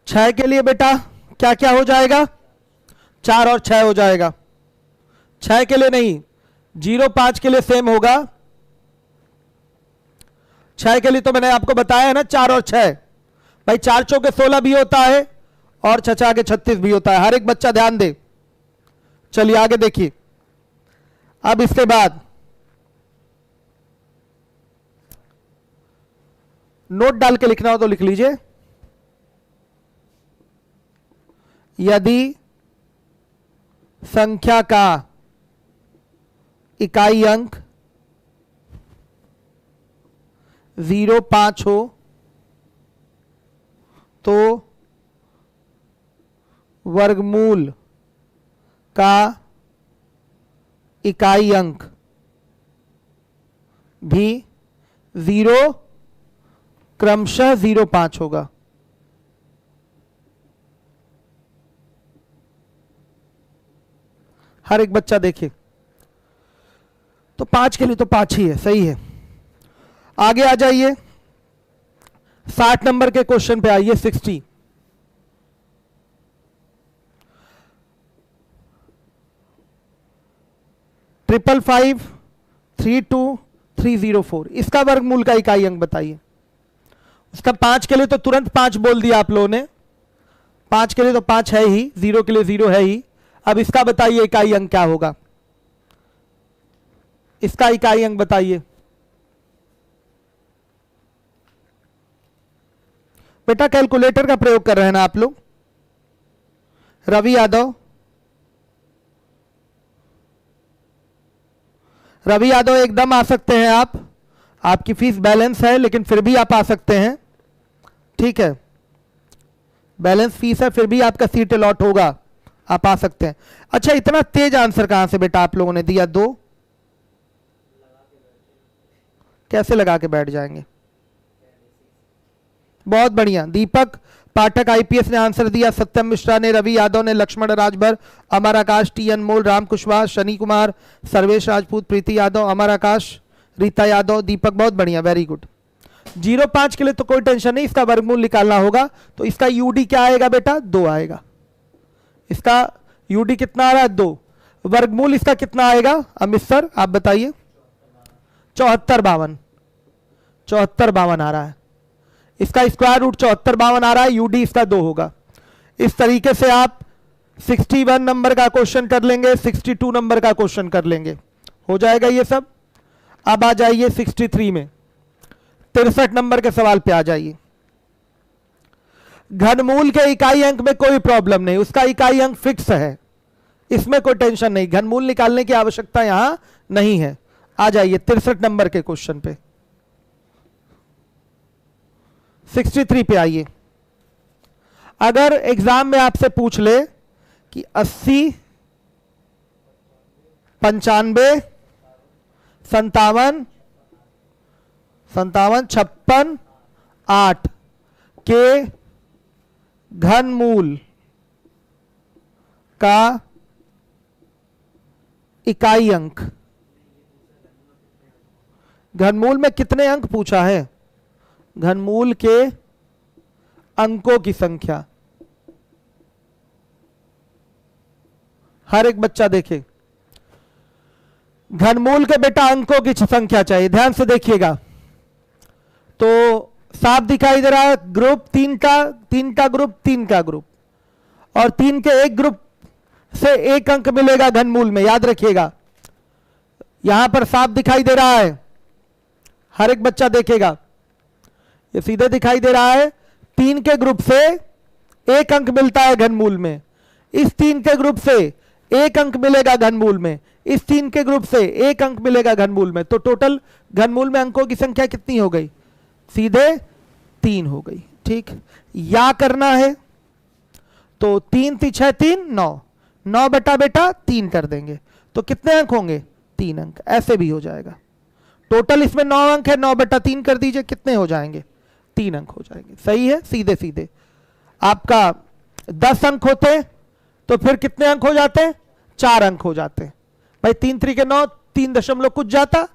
S1: 6 के लिए बेटा क्या क्या हो जाएगा, 4 और 6 हो जाएगा। 6 के लिए नहीं, 0 5 के लिए सेम होगा। 6 के लिए तो मैंने आपको बताया है ना, 4 और 6 भाई, 4 चौके 16 भी होता है और 6 6 के 36 भी होता है। हर एक बच्चा ध्यान दे। चलिए आगे देखिए। अब इसके बाद नोट डाल के लिखना हो तो लिख लीजिए। यदि संख्या का इकाई अंक 0 5 हो तो वर्गमूल का इकाई अंक भी 0 क्रमशः 0 5 होगा। हर एक बच्चा देखे। तो 5 के लिए तो 5 ही है, सही है। आगे आ जाइए, 60 नंबर के क्वेश्चन पे आइए। 60 555 32 304 इसका वर्गमूल का इकाई अंक बताइए। उसका 5 के लिए तो तुरंत 5 बोल दिया आप लोगों ने, 5 के लिए तो 5 है ही, 0 के लिए 0 है ही। अब इसका बताइए इकाई अंक क्या होगा, इसका इकाई अंक बताइए बेटा। कैलकुलेटर का प्रयोग कर रहे हैं ना आप लोग। रवि यादव, रवि यादव एकदम आ सकते हैं आप, आपकी फीस बैलेंस है लेकिन फिर भी आप आ सकते हैं, ठीक है। बैलेंस फीस है फिर भी आपका सीट अलॉट होगा, आप आ सकते हैं। अच्छा, इतना तेज आंसर कहां से बेटा आप लोगों ने दिया? 2 कैसे लगा के बैठ जाएंगे? बहुत बढ़िया। दीपक पाठक आईपीएस ने आंसर दिया, सत्यम मिश्रा ने, रवि यादव ने, लक्ष्मण राजभर, अमर आकाश, टी अनमोल, राम कुशवाहा, शनि कुमार, सर्वेश राजपूत, प्रीति यादव, अमर आकाश, रीता यादव, दीपक, बहुत बढ़िया, वेरी गुड। 0 5 के लिए तो कोई टेंशन नहीं, इसका वर्गमूल निकालना होगा। तो इसका यूडी क्या आएगा बेटा? 2 आएगा। इसका यूडी कितना आ रहा है? 2। वर्गमूल इसका कितना आएगा अमित सर आप बताइए? 74 52 आ रहा है। इसका स्क्वायर रूट 74 52 आ रहा है, यूडी इसका 2 होगा। इस तरीके से आप 61 नंबर का क्वेश्चन कर लेंगे, 62 नंबर का क्वेश्चन कर लेंगे, हो जाएगा ये सब। अब आ जाइए 63 में, 63 नंबर के सवाल पे आ जाइए। घनमूल के इकाई अंक में कोई प्रॉब्लम नहीं, उसका इकाई अंक फिक्स है, इसमें कोई टेंशन नहीं, घनमूल निकालने की आवश्यकता यहां नहीं है। आ जाइए 63 नंबर के क्वेश्चन पे। 63 पे आइए। अगर एग्जाम में आपसे पूछ ले कि 80 95 57 56 8 के घनमूल का इकाई अंक, घनमूल में कितने अंक पूछा है? घनमूल के अंकों की संख्या। हर एक बच्चा देखे, घनमूल के बेटा अंकों की संख्या चाहिए, ध्यान से देखिएगा। तो साफ दिखाई दे रहा है ग्रुप 3 का ग्रुप 3 का ग्रुप, और 3 के एक ग्रुप से 1 अंक मिलेगा घनमूल में, याद रखिएगा। यहां पर साफ दिखाई दे रहा है, हर एक बच्चा देखेगा, ये सीधे दिखाई दे रहा है। 3 के ग्रुप से 1 अंक मिलता है घनमूल में, इस 3 के ग्रुप से 1 अंक मिलेगा घनमूल में, इस 3 के ग्रुप से 1 अंक मिलेगा घनमूल में। तो टोटल घनमूल में अंकों की संख्या कितनी हो गई? सीधे 3 हो गई, ठीक। या करना है तो 3 3 6 3 9 9 बटा बेटा 3 कर देंगे, तो कितने अंक होंगे? 3 अंक। ऐसे भी हो जाएगा। टोटल इसमें 9 अंक है, 9 बटा 3 कर दीजिए, कितने हो जाएंगे? 3 अंक हो जाएंगे। सही है, सीधे सीधे। आपका 10 अंक होते तो फिर कितने अंक हो जाते? 4 अंक हो जाते भाई। 3 3 के 9, 3 दशमलव कुछ जाता,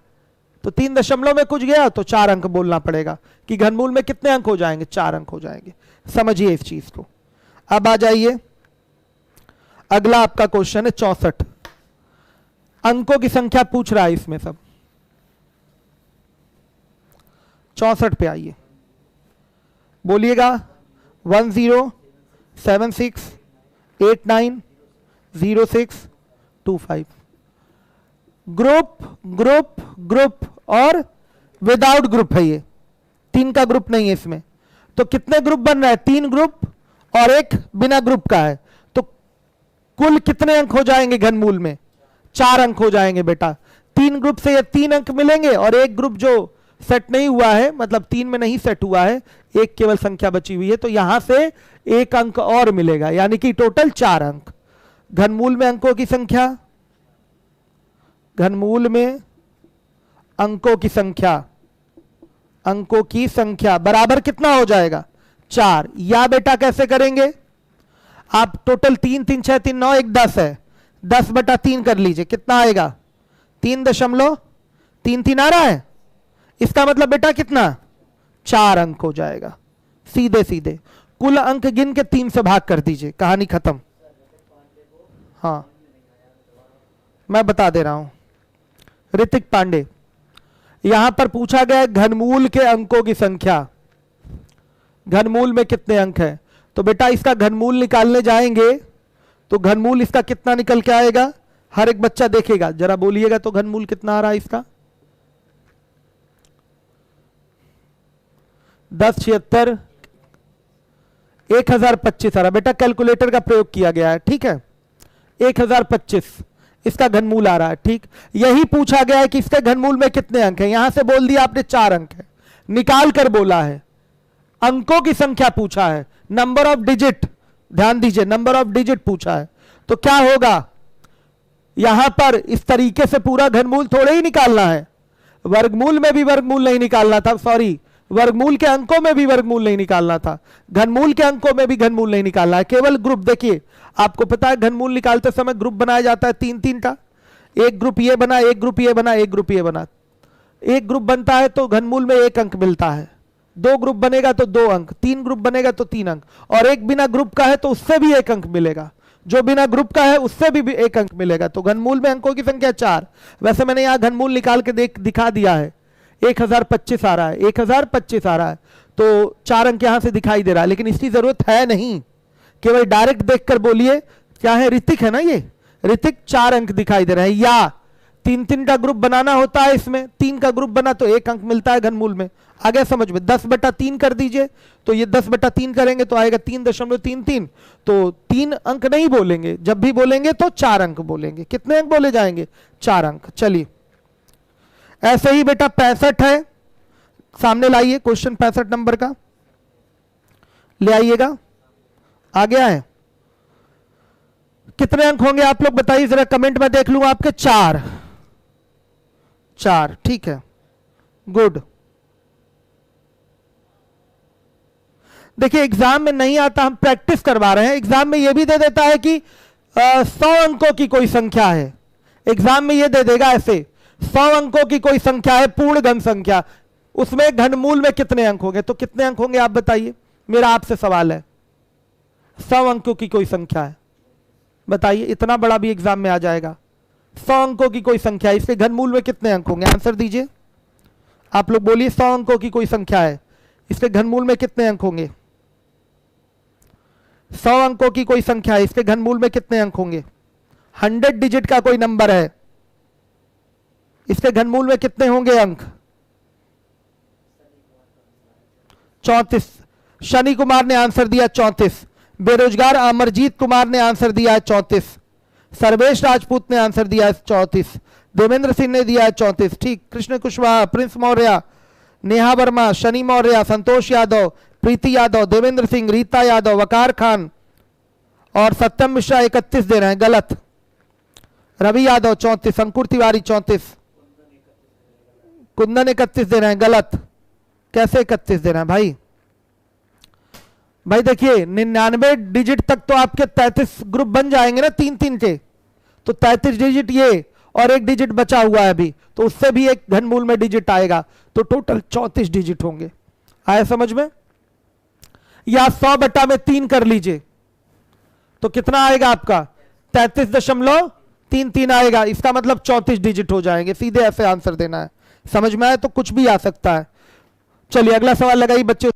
S1: तो 3 दशमलव में कुछ गया तो 4 अंक बोलना पड़ेगा कि घनमूल में कितने अंक हो जाएंगे? 4 अंक हो जाएंगे। समझिए इस चीज को, अब आ जाइए, अगला आपका क्वेश्चन है 64। अंकों की संख्या पूछ रहा है इसमें सब। 64 पे आइए, बोलिएगा 1076890625। ग्रुप ग्रुप ग्रुप और विदाउट ग्रुप है, ये 3 का ग्रुप नहीं है इसमें। तो कितने ग्रुप बन रहा है? 3 ग्रुप और एक बिना ग्रुप का है। तो कुल कितने अंक हो जाएंगे घनमूल में? 4 अंक हो जाएंगे बेटा। 3 ग्रुप से ये 3 अंक मिलेंगे और एक ग्रुप जो सेट नहीं हुआ है, मतलब 3 में नहीं सेट हुआ है, एक केवल संख्या बची हुई है, तो यहां से 1 अंक और मिलेगा, यानी कि टोटल 4 अंक। घनमूल में अंकों की संख्या, घनमूल में अंकों की संख्या, अंकों की संख्या बराबर कितना हो जाएगा? 4। या बेटा कैसे करेंगे आप? टोटल 3 3 6 3 9 1 10 है, 10 बटा 3 कर लीजिए, कितना आएगा? 3.33 आ रहा है। इसका मतलब बेटा कितना? 4 अंक हो जाएगा। सीधे सीधे कुल अंक गिन के 3 से भाग कर दीजिए, कहानी खत्म। हाँ मैं बता दे रहा हूं, ऋतिक पांडे, यहां पर पूछा गया घनमूल के अंकों की संख्या, घनमूल में कितने अंक हैं। तो बेटा इसका घनमूल निकालने जाएंगे तो घनमूल इसका कितना निकल के आएगा? हर एक बच्चा देखेगा, जरा बोलिएगा तो घनमूल कितना आ रहा है इसका? 10 76 1025 आ रहा। बेटा कैलकुलेटर का प्रयोग किया गया है, ठीक है। 1025 इसका घनमूल आ रहा है, ठीक। यही पूछा गया है कि इसके घनमूल में कितने अंक हैं। यहां से बोल दिया आपने 4 अंक है, निकाल कर बोला है। अंकों की संख्या पूछा है, नंबर ऑफ डिजिट, ध्यान दीजिए नंबर ऑफ डिजिट पूछा है। तो क्या होगा यहां पर? इस तरीके से पूरा घनमूल थोड़े ही निकालना है, वर्गमूल में भी वर्गमूल नहीं निकालना था, सॉरी वर्गमूल के अंकों में भी वर्गमूल नहीं निकालना था, घनमूल के अंकों में भी घनमूल नहीं निकालना है, केवल ग्रुप। देखिए आपको पता है घनमूल निकालते समय ग्रुप बनाया जाता है 3-3 का, एक ग्रुप ये बना, एक ग्रुप ये बना, एक ग्रुप ये बना। एक ग्रुप बनता है तो घनमूल में 1 अंक मिलता है, 2 ग्रुप बनेगा तो 2 अंक, 3 ग्रुप बनेगा तो 3 अंक, और एक बिना ग्रुप का है तो उससे भी 1 अंक मिलेगा, जो बिना ग्रुप का है उससे भी 1 अंक मिलेगा। तो घनमूल में अंकों की संख्या 4। वैसे मैंने यहां घनमूल निकाल के दिखा दिया है, 1025 आ रहा है, 1025 आ रहा है, तो 4 अंक यहां से दिखाई दे रहा है, लेकिन इसकी जरूरत है नहीं, केवल डायरेक्ट देखकर बोलिए। क्या है? ऋतिक है ना, ये ऋतिक 4 अंक दिखाई दे रहे हैं। या 3-3 का ग्रुप बनाना होता है, इसमें 3 का ग्रुप बना तो 1 अंक मिलता है घनमूल में। आ गया समझ में? 10 बटा 3 कर दीजिए, तो ये 10 बटा 3 करेंगे तो आएगा 3.33। तो 3 अंक नहीं बोलेंगे, जब भी बोलेंगे तो 4 अंक बोलेंगे। कितने अंक बोले जाएंगे? 4 अंक। चलिए ऐसे ही बेटा 65 है, सामने लाइए क्वेश्चन 65 नंबर का ले आइएगा। आ गया है? कितने अंक होंगे आप लोग बताइए जरा, कमेंट में देख लूंगा आपके। 4, ठीक है, गुड। देखिए एग्जाम में नहीं आता, हम प्रैक्टिस करवा रहे हैं। एग्जाम में यह भी दे देता है कि 100 अंकों की कोई संख्या है, एग्जाम में यह दे देगा ऐसे 100 अंकों की कोई संख्या है, पूर्ण घन संख्या, उसमें घनमूल में कितने अंक होंगे? तो कितने अंक होंगे आप बताइए, मेरा आपसे सवाल है। 100 अंकों की कोई संख्या है, बताइए, इतना बड़ा भी एग्जाम में आ जाएगा। 100 अंकों की कोई संख्या है, इसके घनमूल में कितने अंक होंगे? आंसर दीजिए आप लोग, बोलिए। 100 अंकों की कोई संख्या है, इसके घनमूल में कितने अंक होंगे? 100 अंकों की कोई संख्या है, इसके घनमूल में कितने अंक होंगे? 100 डिजिट का कोई नंबर है, इसके घनमूल में कितने होंगे अंक? 34। शनि कुमार ने आंसर दिया 34। बेरोजगार अमरजीत कुमार ने आंसर दिया है 34। सर्वेश राजपूत ने आंसर दिया है 34। देवेंद्र सिंह ने दिया है 34। ठीक। कृष्ण कुशवाहा, प्रिंस मौर्य, नेहा वर्मा, शनि मौर्य, संतोष यादव, प्रीति यादव, देवेंद्र सिंह, रीता यादव, वकार खान और सत्यम मिश्रा 31 दे रहे हैं, गलत। रवि यादव 34, अंकुर तिवारी 34, कुंदन 31 दे रहे हैं, गलत। कैसे 31 दे रहे हैं भाई? भाई देखिए 99 डिजिट तक तो आपके 33 ग्रुप बन जाएंगे ना 3-3 के, तो 33 डिजिट ये और 1 डिजिट बचा हुआ है अभी, तो उससे भी एक घनमूल में डिजिट आएगा, तो टोटल 34 डिजिट होंगे। आया समझ में? या 100 बटा में 3 कर लीजिए, तो कितना आएगा आपका 33.33 आएगा। इसका मतलब 34 डिजिट हो जाएंगे। सीधे ऐसे आंसर देना है। समझ में आए तो कुछ भी आ सकता है। चलिए अगला सवाल लगाइए बच्चे।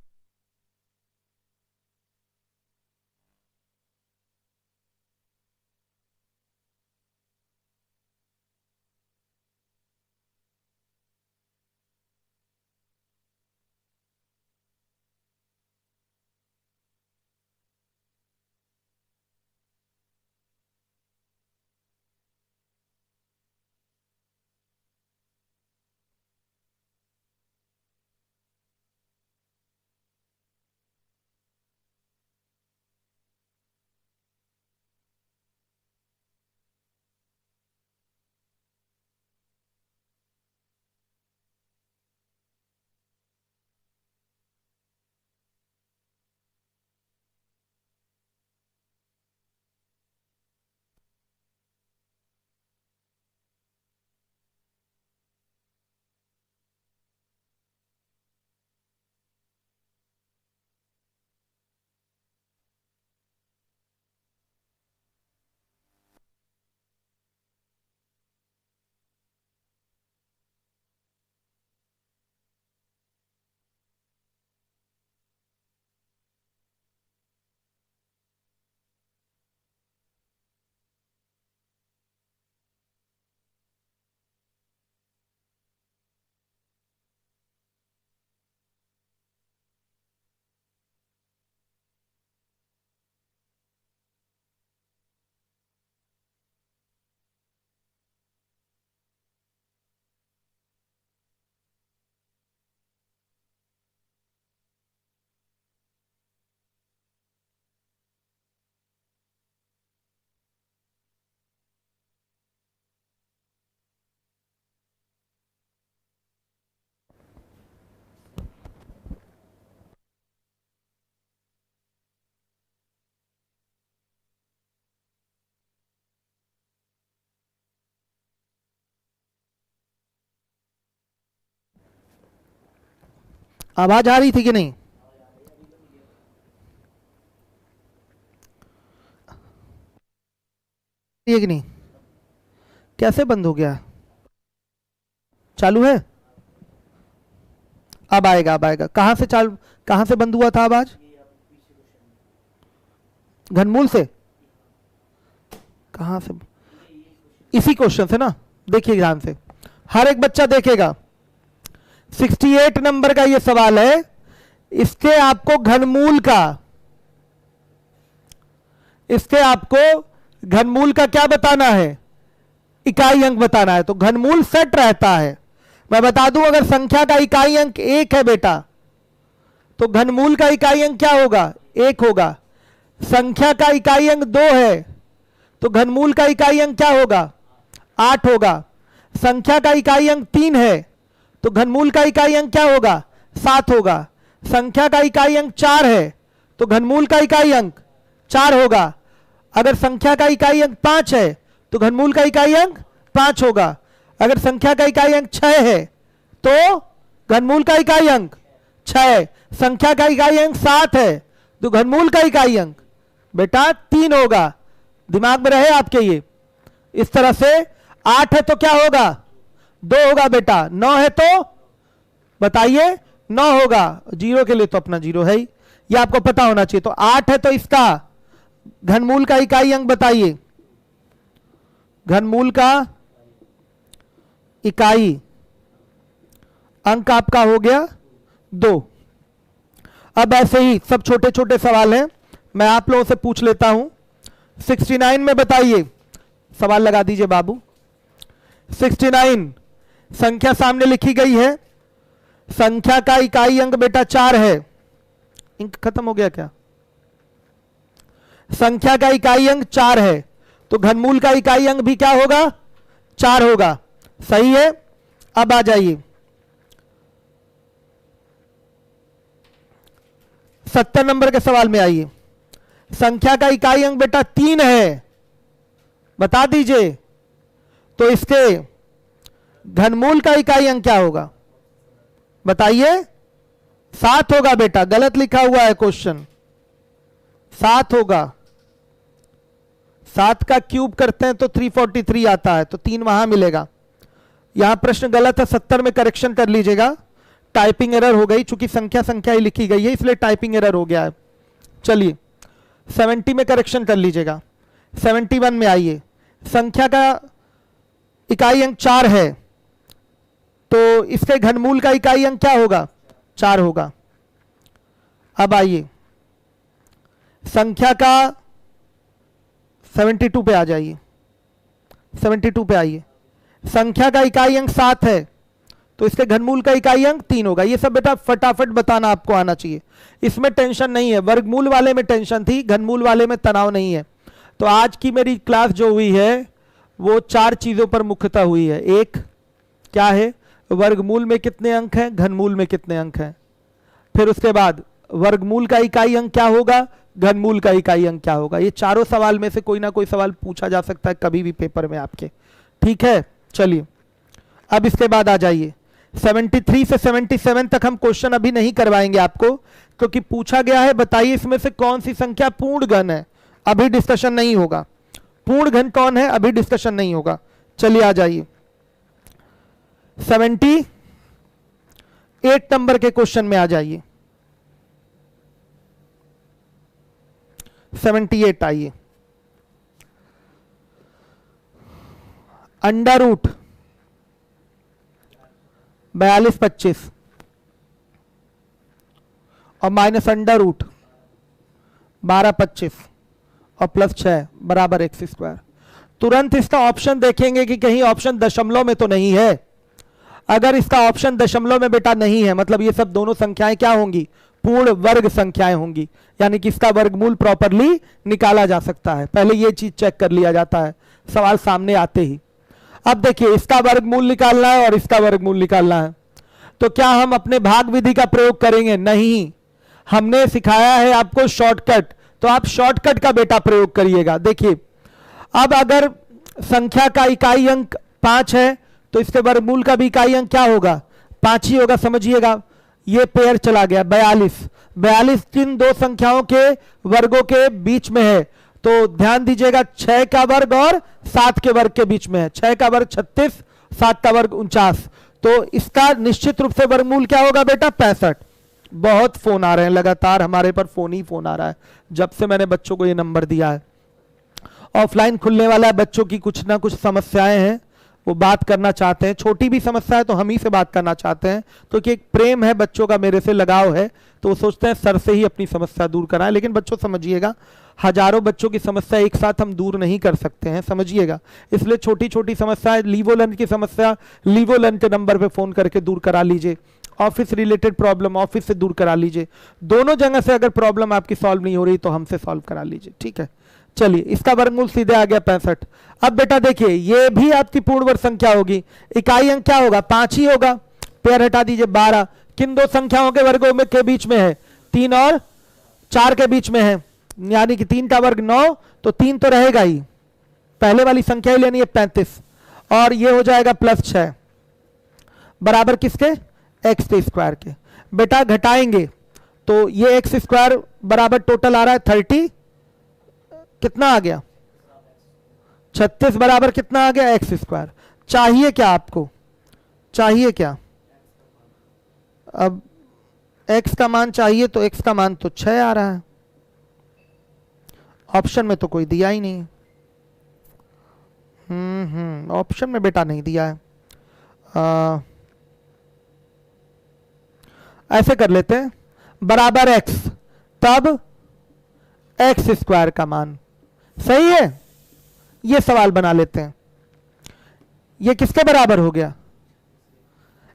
S1: आवाज आ रही थी कि नहीं? कि नहीं? कैसे बंद हो गया? चालू है? अब आएगा, अब आएगा। कहां से चालू, कहां से बंद हुआ था आवाज? घनमूल से? कहां से? इसी क्वेश्चन से ना। देखिए ध्यान से, हर एक बच्चा देखेगा। 68 नंबर का ये सवाल है। इसके आपको घनमूल का, इसके आपको घनमूल का क्या बताना है? इकाई अंक बताना है। तो घनमूल सेट रहता है। मैं बता दूं, अगर संख्या का इकाई अंक 1 है बेटा, तो घनमूल का इकाई अंक क्या होगा? 1 होगा। संख्या का इकाई अंक 2 है, तो घनमूल का इकाई अंक क्या होगा? 8 होगा। संख्या का इकाई अंक 3 है, तो घनमूल का इकाई अंक क्या होगा? 7 होगा। संख्या का इकाई अंक 4 है, तो घनमूल का इकाई अंक 4 होगा। अगर संख्या का इकाई अंक 5 है, तो घनमूल का इकाई अंक 5 होगा। अगर संख्या का इकाई अंक 6 है, तो घनमूल का इकाई अंक 6। संख्या का इकाई अंक 7 है, तो घनमूल का इकाई अंक बेटा 3 होगा। दिमाग में रहे आपके ये। इस तरह से 8 है तो क्या होगा? 2 होगा बेटा। 9 है तो बताइए? 9 होगा। 0 के लिए तो अपना 0 है ही, ये आपको पता होना चाहिए। तो 8 है तो इसका घनमूल का इकाई अंक बताइए। घनमूल का इकाई अंक आपका हो गया 2। अब ऐसे ही सब छोटे छोटे सवाल हैं, मैं आप लोगों से पूछ लेता हूं। 69 में बताइए, सवाल लगा दीजिए बाबू। 69 संख्या सामने लिखी गई है। संख्या का इकाई अंक बेटा 4 है। इंक खत्म हो गया क्या? संख्या का इकाई अंक 4 है, तो घनमूल का इकाई अंक भी क्या होगा? 4 होगा। सही है। अब आ जाइए 70 नंबर के सवाल में आइए। संख्या का इकाई अंक बेटा 3 है, बता दीजिए। तो इसके घनमूल का इकाई अंक क्या होगा? बताइए। 7 होगा बेटा। गलत लिखा हुआ है क्वेश्चन, 7 होगा। 7 का क्यूब करते हैं तो 343 आता है, तो 3 वहां मिलेगा। यहां प्रश्न गलत है, 70 में करेक्शन कर लीजिएगा, टाइपिंग एरर हो गई, चूंकि संख्या संख्या ही लिखी गई है इसलिए टाइपिंग एरर हो गया है। चलिए 70 में करेक्शन कर लीजिएगा। 71 में आइए, संख्या का इकाई अंक 4 है, तो इसके घनमूल का इकाई अंक क्या होगा? 4 होगा। अब आइए संख्या का 72 पे आ जाइए, 72 पे आइए, संख्या का इकाई अंक 7 है, तो इसके घनमूल का इकाई अंक 3 होगा। ये सब बेटा फटाफट बताना आपको आना चाहिए, इसमें टेंशन नहीं है। वर्गमूल वाले में टेंशन थी, घनमूल वाले में तनाव नहीं है। तो आज की मेरी क्लास जो हुई है वो 4 चीजों पर मुख्यतः हुई है। एक क्या है, वर्गमूल में कितने अंक हैं, घनमूल में कितने अंक हैं। फिर उसके बाद वर्गमूल का इकाई अंक क्या होगा, घनमूल का इकाई अंक क्या होगा। ये चारों सवाल में से कोई ना कोई सवाल पूछा जा सकता है कभी भी पेपर में आपके, ठीक है। चलिए अब इसके बाद आ जाइए 73 से 77 तक हम क्वेश्चन अभी नहीं करवाएंगे आपको, क्योंकि पूछा गया है बताइए इसमें से कौन सी संख्या पूर्ण घन है, अभी डिस्कशन नहीं होगा। पूर्ण घन कौन है, अभी डिस्कशन नहीं होगा। चलिए आ जाइए 78 नंबर के क्वेश्चन में आ जाइए। 78 आइए। अंडर रूट 42/25 और माइनस अंडर रूट 12/25 और प्लस 6 बराबर x²। तुरंत इसका ऑप्शन देखेंगे कि कहीं ऑप्शन दशमलव में तो नहीं है। अगर इसका ऑप्शन दशमलव में बेटा नहीं है, मतलब ये सब दोनों संख्याएं क्या होंगी, पूर्ण वर्ग संख्याएं होंगी, यानी कि इसका वर्गमूल प्रॉपरली निकाला जा सकता है। पहले ये चीज चेक कर लिया जाता है सवाल सामने आते ही। अब देखिए इसका वर्गमूल निकालना है और इसका वर्गमूल निकालना है, तो क्या हम अपने भाग विधि का प्रयोग करेंगे? नहीं, हमने सिखाया है आपको शॉर्टकट, तो आप शॉर्टकट का बेटा प्रयोग करिएगा। देखिए अब अगर संख्या का इकाई अंक 5 है तो इसके वर्गमूल का भी इकाई अंक क्या होगा, 5 ही होगा। समझिएगा ये पेयर चला गया 42 किन दो संख्याओं के वर्गों के बीच में है, तो ध्यान दीजिएगा 6 का वर्ग और 7 के वर्ग के बीच में है। 6 का वर्ग 36, 7 का वर्ग 49, तो इसका निश्चित रूप से वर्गमूल क्या होगा बेटा 65। बहुत फोन आ रहे हैं, लगातार हमारे पर फोन ही फोन आ रहा है जब से मैंने बच्चों को ये नंबर दिया है। ऑफलाइन खुलने वाला है, बच्चों की कुछ ना कुछ समस्याएं हैं, वो बात करना चाहते हैं, छोटी भी समस्या है तो हम ही से बात करना चाहते हैं, तो कि एक प्रेम है बच्चों का, मेरे से लगाव है, तो वो सोचते हैं सर से ही अपनी समस्या दूर कराएं। लेकिन बच्चों समझिएगा हजारों बच्चों की समस्या एक साथ हम दूर नहीं कर सकते हैं, समझिएगा। इसलिए छोटी छोटी समस्याएं, लीवोलन की समस्या लीवोलन के नंबर पे फोन करके दूर करा लीजिए, ऑफिस रिलेटेड प्रॉब्लम ऑफिस से दूर करा लीजिए, दोनों जगह से अगर प्रॉब्लम आपकी सॉल्व नहीं हो रही तो हमसे सॉल्व करा लीजिए, ठीक है। चलिए इसका वर्गमूल सीधे आ गया 65। अब बेटा देखिए ये भी आपकी पूर्ण वर्ग संख्या होगी, इकाई अंक क्या होगा 5 ही होगा, पेयर हटा दीजिए 12 किन दो संख्याओं के वर्गों में के बीच में है, 3 और 4 के बीच में है, यानी कि 3 का वर्ग 9, तो 3 तो रहेगा ही, पहले वाली संख्या ही लेनी है 35, और ये हो जाएगा प्लस 6 बराबर किसके, x² के। बेटा घटाएंगे तो ये x² बराबर टोटल आ रहा है 30, कितना आ गया 36 बराबर कितना आ गया x²। चाहिए क्या आपको, चाहिए क्या, अब x का मान चाहिए तो x का मान तो 6 आ रहा है, ऑप्शन में तो कोई दिया ही नहीं है। ऑप्शन में बेटा नहीं दिया है। ऐसे कर लेते हैं बराबर x, तब x² का मान सही है, ये सवाल बना लेते हैं। ये किसके बराबर हो गया,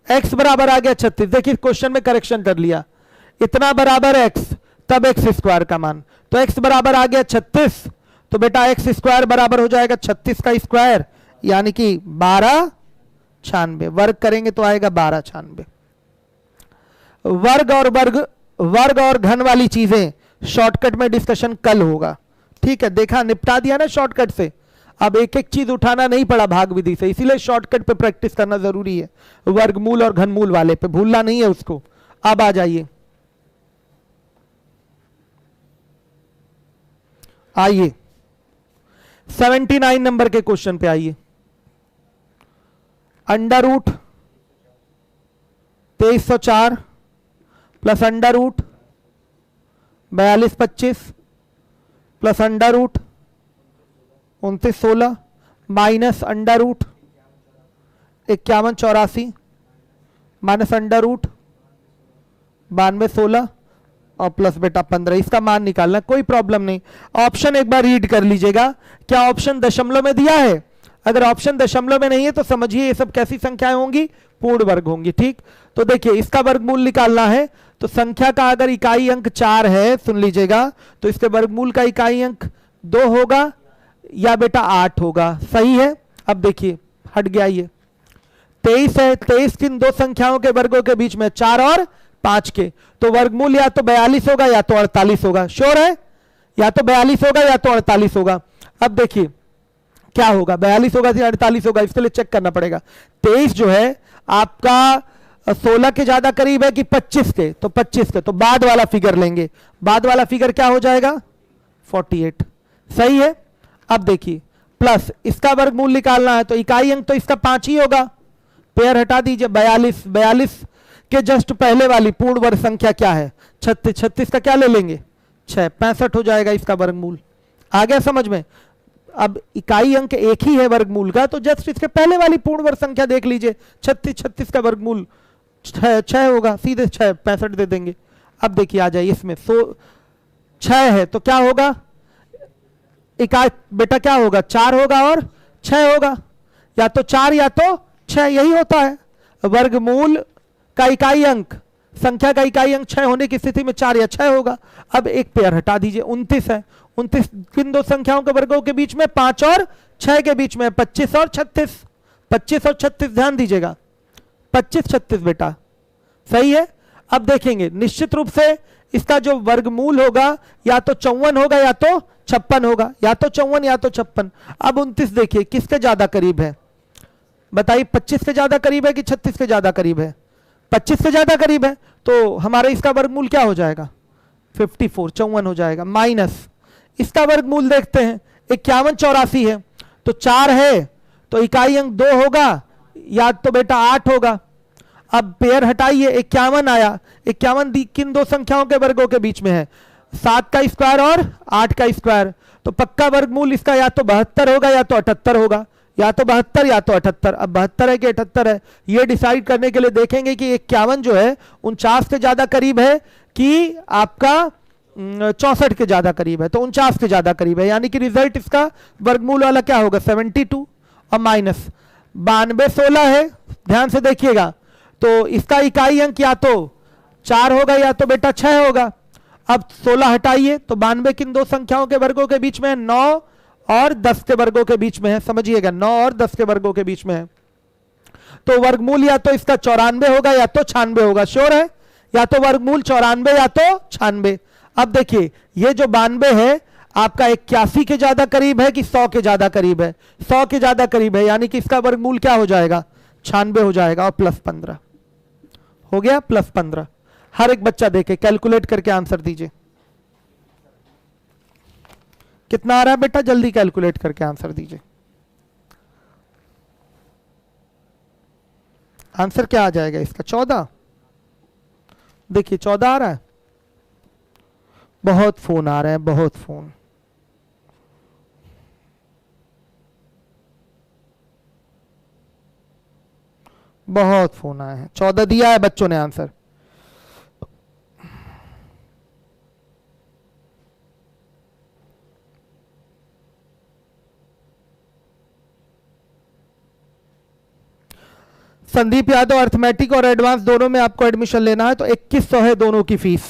S1: x बराबर आ गया 36। देखिए क्वेश्चन में करेक्शन कर लिया, इतना बराबर x तब x² का मान, तो x बराबर आ गया 36, तो बेटा x² बराबर हो जाएगा 36 का स्क्वायर, यानी कि 1296। वर्ग करेंगे तो आएगा 1296। वर्ग और घन वाली चीजें शॉर्टकट में डिस्कशन कल होगा, ठीक है। देखा निपटा दिया ना शॉर्टकट से, अब एक एक चीज उठाना नहीं पड़ा भाग विधि से, इसीलिए शॉर्टकट पे प्रैक्टिस करना जरूरी है, वर्गमूल और घनमूल वाले पे भूलना नहीं है उसको। अब आ जाइए, आइए 79 नंबर के क्वेश्चन पे आइए। Under root 2304 plus under root 4225 plus under root 2916 minus under root 5184 minus under root 9216 और प्लस बेटा 15। इसका मान निकालना, कोई प्रॉब्लम नहीं। ऑप्शन एक बार रीड कर लीजिएगा। क्या ऑप्शन दशमलव में दिया है? अगर ऑप्शन दशमलव में नहीं है तो समझिए ये सब कैसी संख्याएं होंगी, पूर्ण वर्ग होंगी। ठीक, तो देखिए इसका वर्गमूल निकालना है तो संख्या का अगर इकाई अंक 4 है, सुन लीजिएगा, तो इसके वर्गमूल का इकाई अंक 2 होगा या बेटा 8 होगा। सही है। अब देखिए हट गया, ये 23 है, 23 किन दो संख्याओं के वर्गों के बीच में? 4 और 5 के। तो वर्गमूल या तो 42 होगा या तो 48 होगा। श्योर है? या तो 42 होगा या तो 48 होगा। अब देखिए क्या होगा, 42 होगा या 48 होगा, इसके लिए चेक करना पड़ेगा। 23 जो है आपका 16 के ज्यादा करीब है कि 25 के? तो 25 के, तो बाद वाला फिगर लेंगे। बाद वाला फिगर क्या हो जाएगा? 48। सही है। अब देखिए प्लस इसका वर्गमूल निकालना है तो इकाई अंक तो इसका 5 ही होगा। पेयर हटा दीजिए। 42, 42 के जस्ट पहले वाली पूर्ण वर्ग संख्या क्या है? 36। 36 का क्या ले लेंगे? 6। 65 हो जाएगा इसका वर्गमूल। आ गया समझ में? अब इकाई अंक एक ही है वर्गमूल का, तो जस्ट इसके पहले वाली पूर्ण वर्ग संख्या देख लीजिए। 36, 36 का वर्गमूल 6 होगा, सीधे 6, 65 दे देंगे। अब देखिए आ जाइए इसमें 6 है तो क्या होगा? इकाई बेटा क्या होगा? 4 होगा और 6 होगा, या तो 4 या तो 6, यही होता है। वर्गमूल का इकाई अंक, संख्या का इकाई अंक 6 होने की स्थिति में 4 या 6 होगा। अब एक पेयर हटा दीजिए, 29 है। 29 किन दो संख्याओं के वर्गों के बीच में? 5 और 6 के बीच में। 25 और 36, 25 और 36, ध्यान दीजिएगा, 25, 36 बेटा। सही है। अब देखेंगे निश्चित रूप से इसका जो वर्गमूल होगा या तो 54 होगा या तो 56 होगा, या तो 54 या तो 56। अब 29 देखिए किसके ज्यादा करीब है? बताइए, 25 के ज्यादा करीब है कि 36 के ज्यादा करीब है? 25 के ज्यादा करीब है, तो हमारे इसका वर्गमूल क्या हो जाएगा? 54, 54 हो जाएगा। माइनस इसका वर्गमूल देखते हैं, 5184 है, तो 4 है तो इकाई अंक 2 होगा या तो बेटा 8 होगा। अब पेयर हटाइए, 51 आया। 51 किन दो संख्याओं के वर्गों के बीच में है? 7 का स्क्वायर और 8 का स्क्वायर। तो पक्का वर्गमूल इसका या तो 72 होगा या तो 78 होगा, या तो 72 या तो 78। अब 72 है कि 78 है, ये डिसाइड करने के लिए देखेंगे कि 51 जो है 49 के ज्यादा करीब है कि आपका 64 के ज्यादा करीब है। तो 49 के ज्यादा करीब है, यानी कि रिजल्ट इसका वर्गमूल वाला क्या होगा? 72 और माइनस 92, 16 है, ध्यान से देखिएगा। तो इसका इकाई अंक या तो 4 होगा या तो बेटा 6 होगा। अब 16 हटाइए तो 92 किन दो संख्याओं के वर्गों के बीच में है? 9 और 10 के वर्गों के बीच में है। समझिएगा, 9 और 10 के वर्गों के बीच में है। तो वर्गमूल या तो इसका 94 होगा या तो 96 होगा। श्योर है? या तो वर्गमूल 94 या तो 96। अब देखिए ये जो 92 है आपका 81 के ज्यादा करीब है कि 100 के ज्यादा करीब है? 100 के ज्यादा करीब है, यानी कि इसका वर्गमूल क्या हो जाएगा? 96 हो जाएगा और प्लस 15 हो गया। प्लस 15। हर एक बच्चा देखे, कैलकुलेट करके आंसर दीजिए। कितना आ रहा है बेटा? जल्दी कैलकुलेट करके आंसर दीजिए। आंसर क्या आ जाएगा इसका? 14। देखिए 14 आ रहा है। बहुत फोन आ रहे हैं, बहुत फोन। बहुत फोन आए हैं। 14 दिया है बच्चों ने आंसर। संदीप यादव, अर्थमेटिक और एडवांस दोनों में आपको एडमिशन लेना है तो 2100 है दोनों की फीस।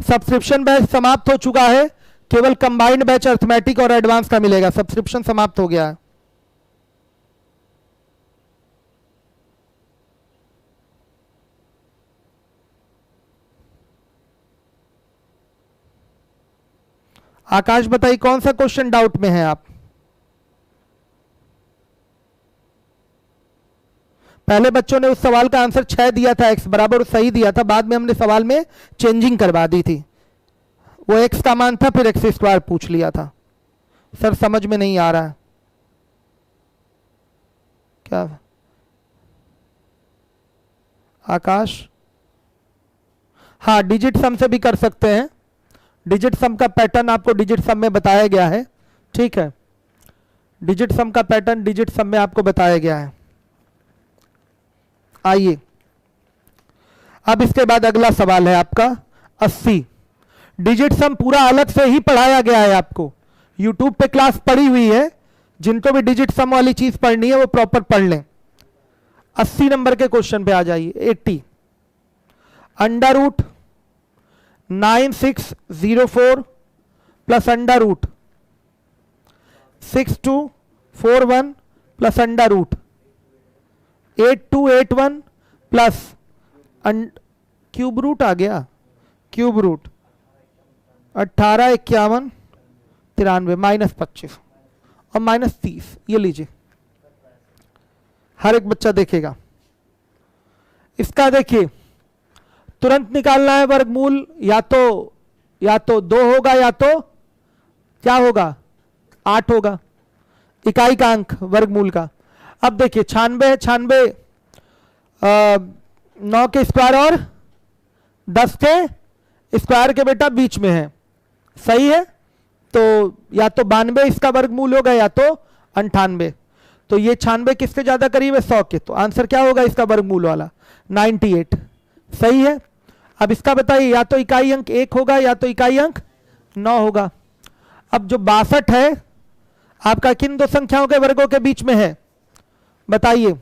S1: सब्सक्रिप्शन बैच समाप्त हो चुका है, केवल कंबाइंड बैच अर्थमेटिक और एडवांस का मिलेगा। सब्सक्रिप्शन समाप्त हो गया है। आकाश बताइए कौन सा क्वेश्चन डाउट में है आप? पहले बच्चों ने उस सवाल का आंसर 6 दिया था, x बराबर सही दिया था, बाद में हमने सवाल में चेंजिंग करवा दी थी। वो x का मान था, फिर एक्स स्क्वायर पूछ लिया था। सर समझ में नहीं आ रहा है क्या आकाश? हाँ, डिजिट सम से भी कर सकते हैं। डिजिट सम का पैटर्न आपको डिजिट सम में बताया गया है, ठीक है। डिजिट सम का पैटर्न डिजिट सम में आपको बताया गया है। आइए अब इसके बाद अगला सवाल है आपका 80। डिजिट सम पूरा अलग से ही पढ़ाया गया है आपको, यूट्यूब पे क्लास पड़ी हुई है। जिनको भी डिजिट सम वाली चीज पढ़नी है वो प्रॉपर पढ़ लें। 80 नंबर के क्वेश्चन पे आ जाइए। 80 under root 9604 plus under root 6241 plus under root 8281 plus cube root आ गया, क्यूब रूट 1851 माइनस 25 और माइनस 30। ये लीजिए, हर एक बच्चा देखेगा। इसका देखिए तुरंत निकालना है वर्गमूल, या तो 2 होगा या तो क्या होगा 8 होगा, इकाई का अंक वर्गमूल का। अब देखिए 96 9 के स्क्वायर और 10 के स्क्वायर के बेटा बीच में है, सही है। तो या तो 92 इसका वर्गमूल होगा या तो 98। तो ये 96 किसके ज्यादा करीब है 100 के, तो आंसर क्या होगा इसका वर्गमूल वाला 98, सही है। अब इसका बताइए या तो इकाई अंक 1 होगा या तो इकाई अंक 9 होगा। अब जो 62 है आपका किन दो संख्याओं के वर्गों के बीच में है बताइए?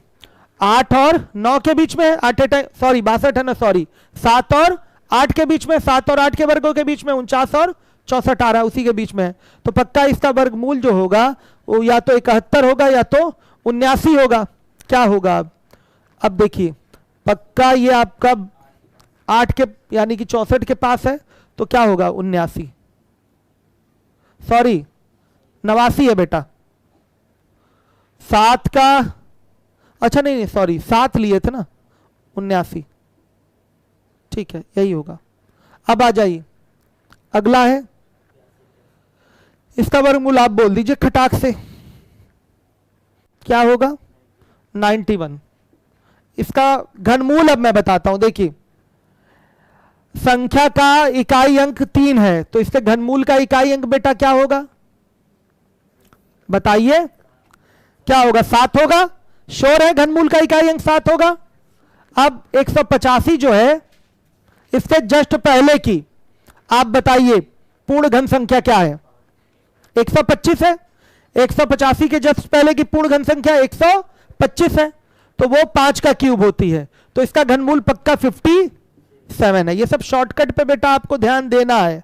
S1: 8 और 9 के बीच में है। 62 है ना, सॉरी 7 और 8 के बीच में, 7 और 8 के वर्गों के बीच में 49 और 64 आ रहा है, उसी के बीच में है। तो पक्का इसका वर्गमूल जो होगा वो या तो 71 होगा या तो 79 होगा। क्या होगा अब देखिए, पक्का ये आपका 8 के यानी कि 64 के पास है, तो क्या होगा 79, सॉरी 89 है बेटा। 7 का अच्छा नहीं सॉरी 7 लिए थे ना, 79, ठीक है यही होगा। अब आ जाइए अगला है, इसका वर्गमूल आप बोल दीजिए खटाक से, क्या होगा 91। इसका घनमूल अब मैं बताता हूं। देखिए संख्या का इकाई अंक 3 है, तो इसके घनमूल का इकाई अंक बेटा क्या होगा बताइए? क्या होगा 7 होगा, श्योर है घनमूल का इकाई अंक 7 होगा। अब 185 जो है इसके जस्ट पहले की आप बताइए पूर्ण घन संख्या क्या है? 125 है। 185 के जस्ट पहले की पूर्ण घन संख्या 125 है, तो वो 5 का क्यूब होती है, तो इसका घनमूल पक्का 57 है। ये सब शॉर्टकट पे बेटा आपको ध्यान देना है,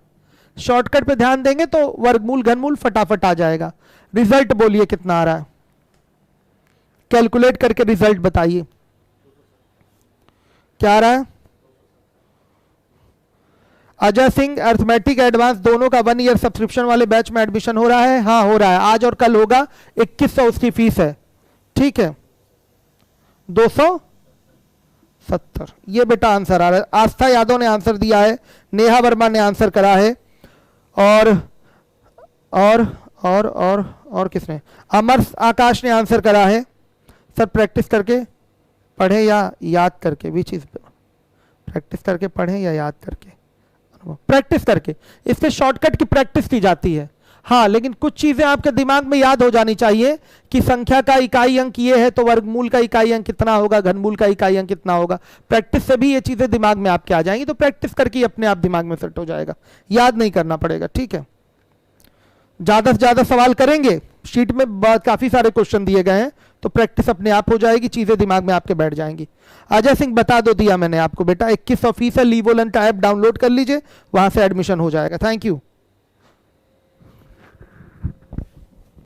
S1: शॉर्टकट पे ध्यान देंगे तो वर्गमूल घनमूल फटाफट आ जाएगा। रिजल्ट बोलिए कितना आ रहा है, कैलकुलेट करके रिजल्ट बताइए क्या आ रहा है। अजय सिंह अर्थमेटिक एडवांस दोनों का 1 ईयर सब्सक्रिप्शन वाले बैच में एडमिशन हो रहा है? हाँ हो रहा है, आज और कल होगा। 2100 उसकी फीस है, ठीक है 270। ये बेटा आंसर आ रहा है। आस्था यादव ने आंसर दिया है, नेहा वर्मा ने आंसर करा है, और किसने? अमर आकाश ने आंसर करा है। सर प्रैक्टिस करके पढ़े या याद करके, भी चीज प्रैक्टिस करके पढ़े या याद करके? प्रैक्टिस करके, इससे शॉर्टकट की प्रैक्टिस की जाती है। हाँ लेकिन कुछ चीजें आपके दिमाग में याद हो जानी चाहिए कि संख्या का इकाई अंक ये है तो वर्गमूल का इकाई अंक कितना होगा, घनमूल का इकाई अंक कितना होगा। प्रैक्टिस से भी ये चीजें दिमाग में आपके आ जाएंगी, तो प्रैक्टिस करके अपने आप दिमाग में सेट हो जाएगा, याद नहीं करना पड़ेगा, ठीक है। ज्यादा से ज्यादा सवाल करेंगे, शीट में काफी सारे क्वेश्चन दिए गए हैं, तो प्रैक्टिस अपने आप हो जाएगी, चीजें दिमाग में आपके बैठ जाएंगी। अजय सिंह बता दो दिया मैंने आपको बेटा, 2100 फीस है, लीवोलेंट ऐप डाउनलोड कर लीजिए, वहां से एडमिशन हो जाएगा। Thank you.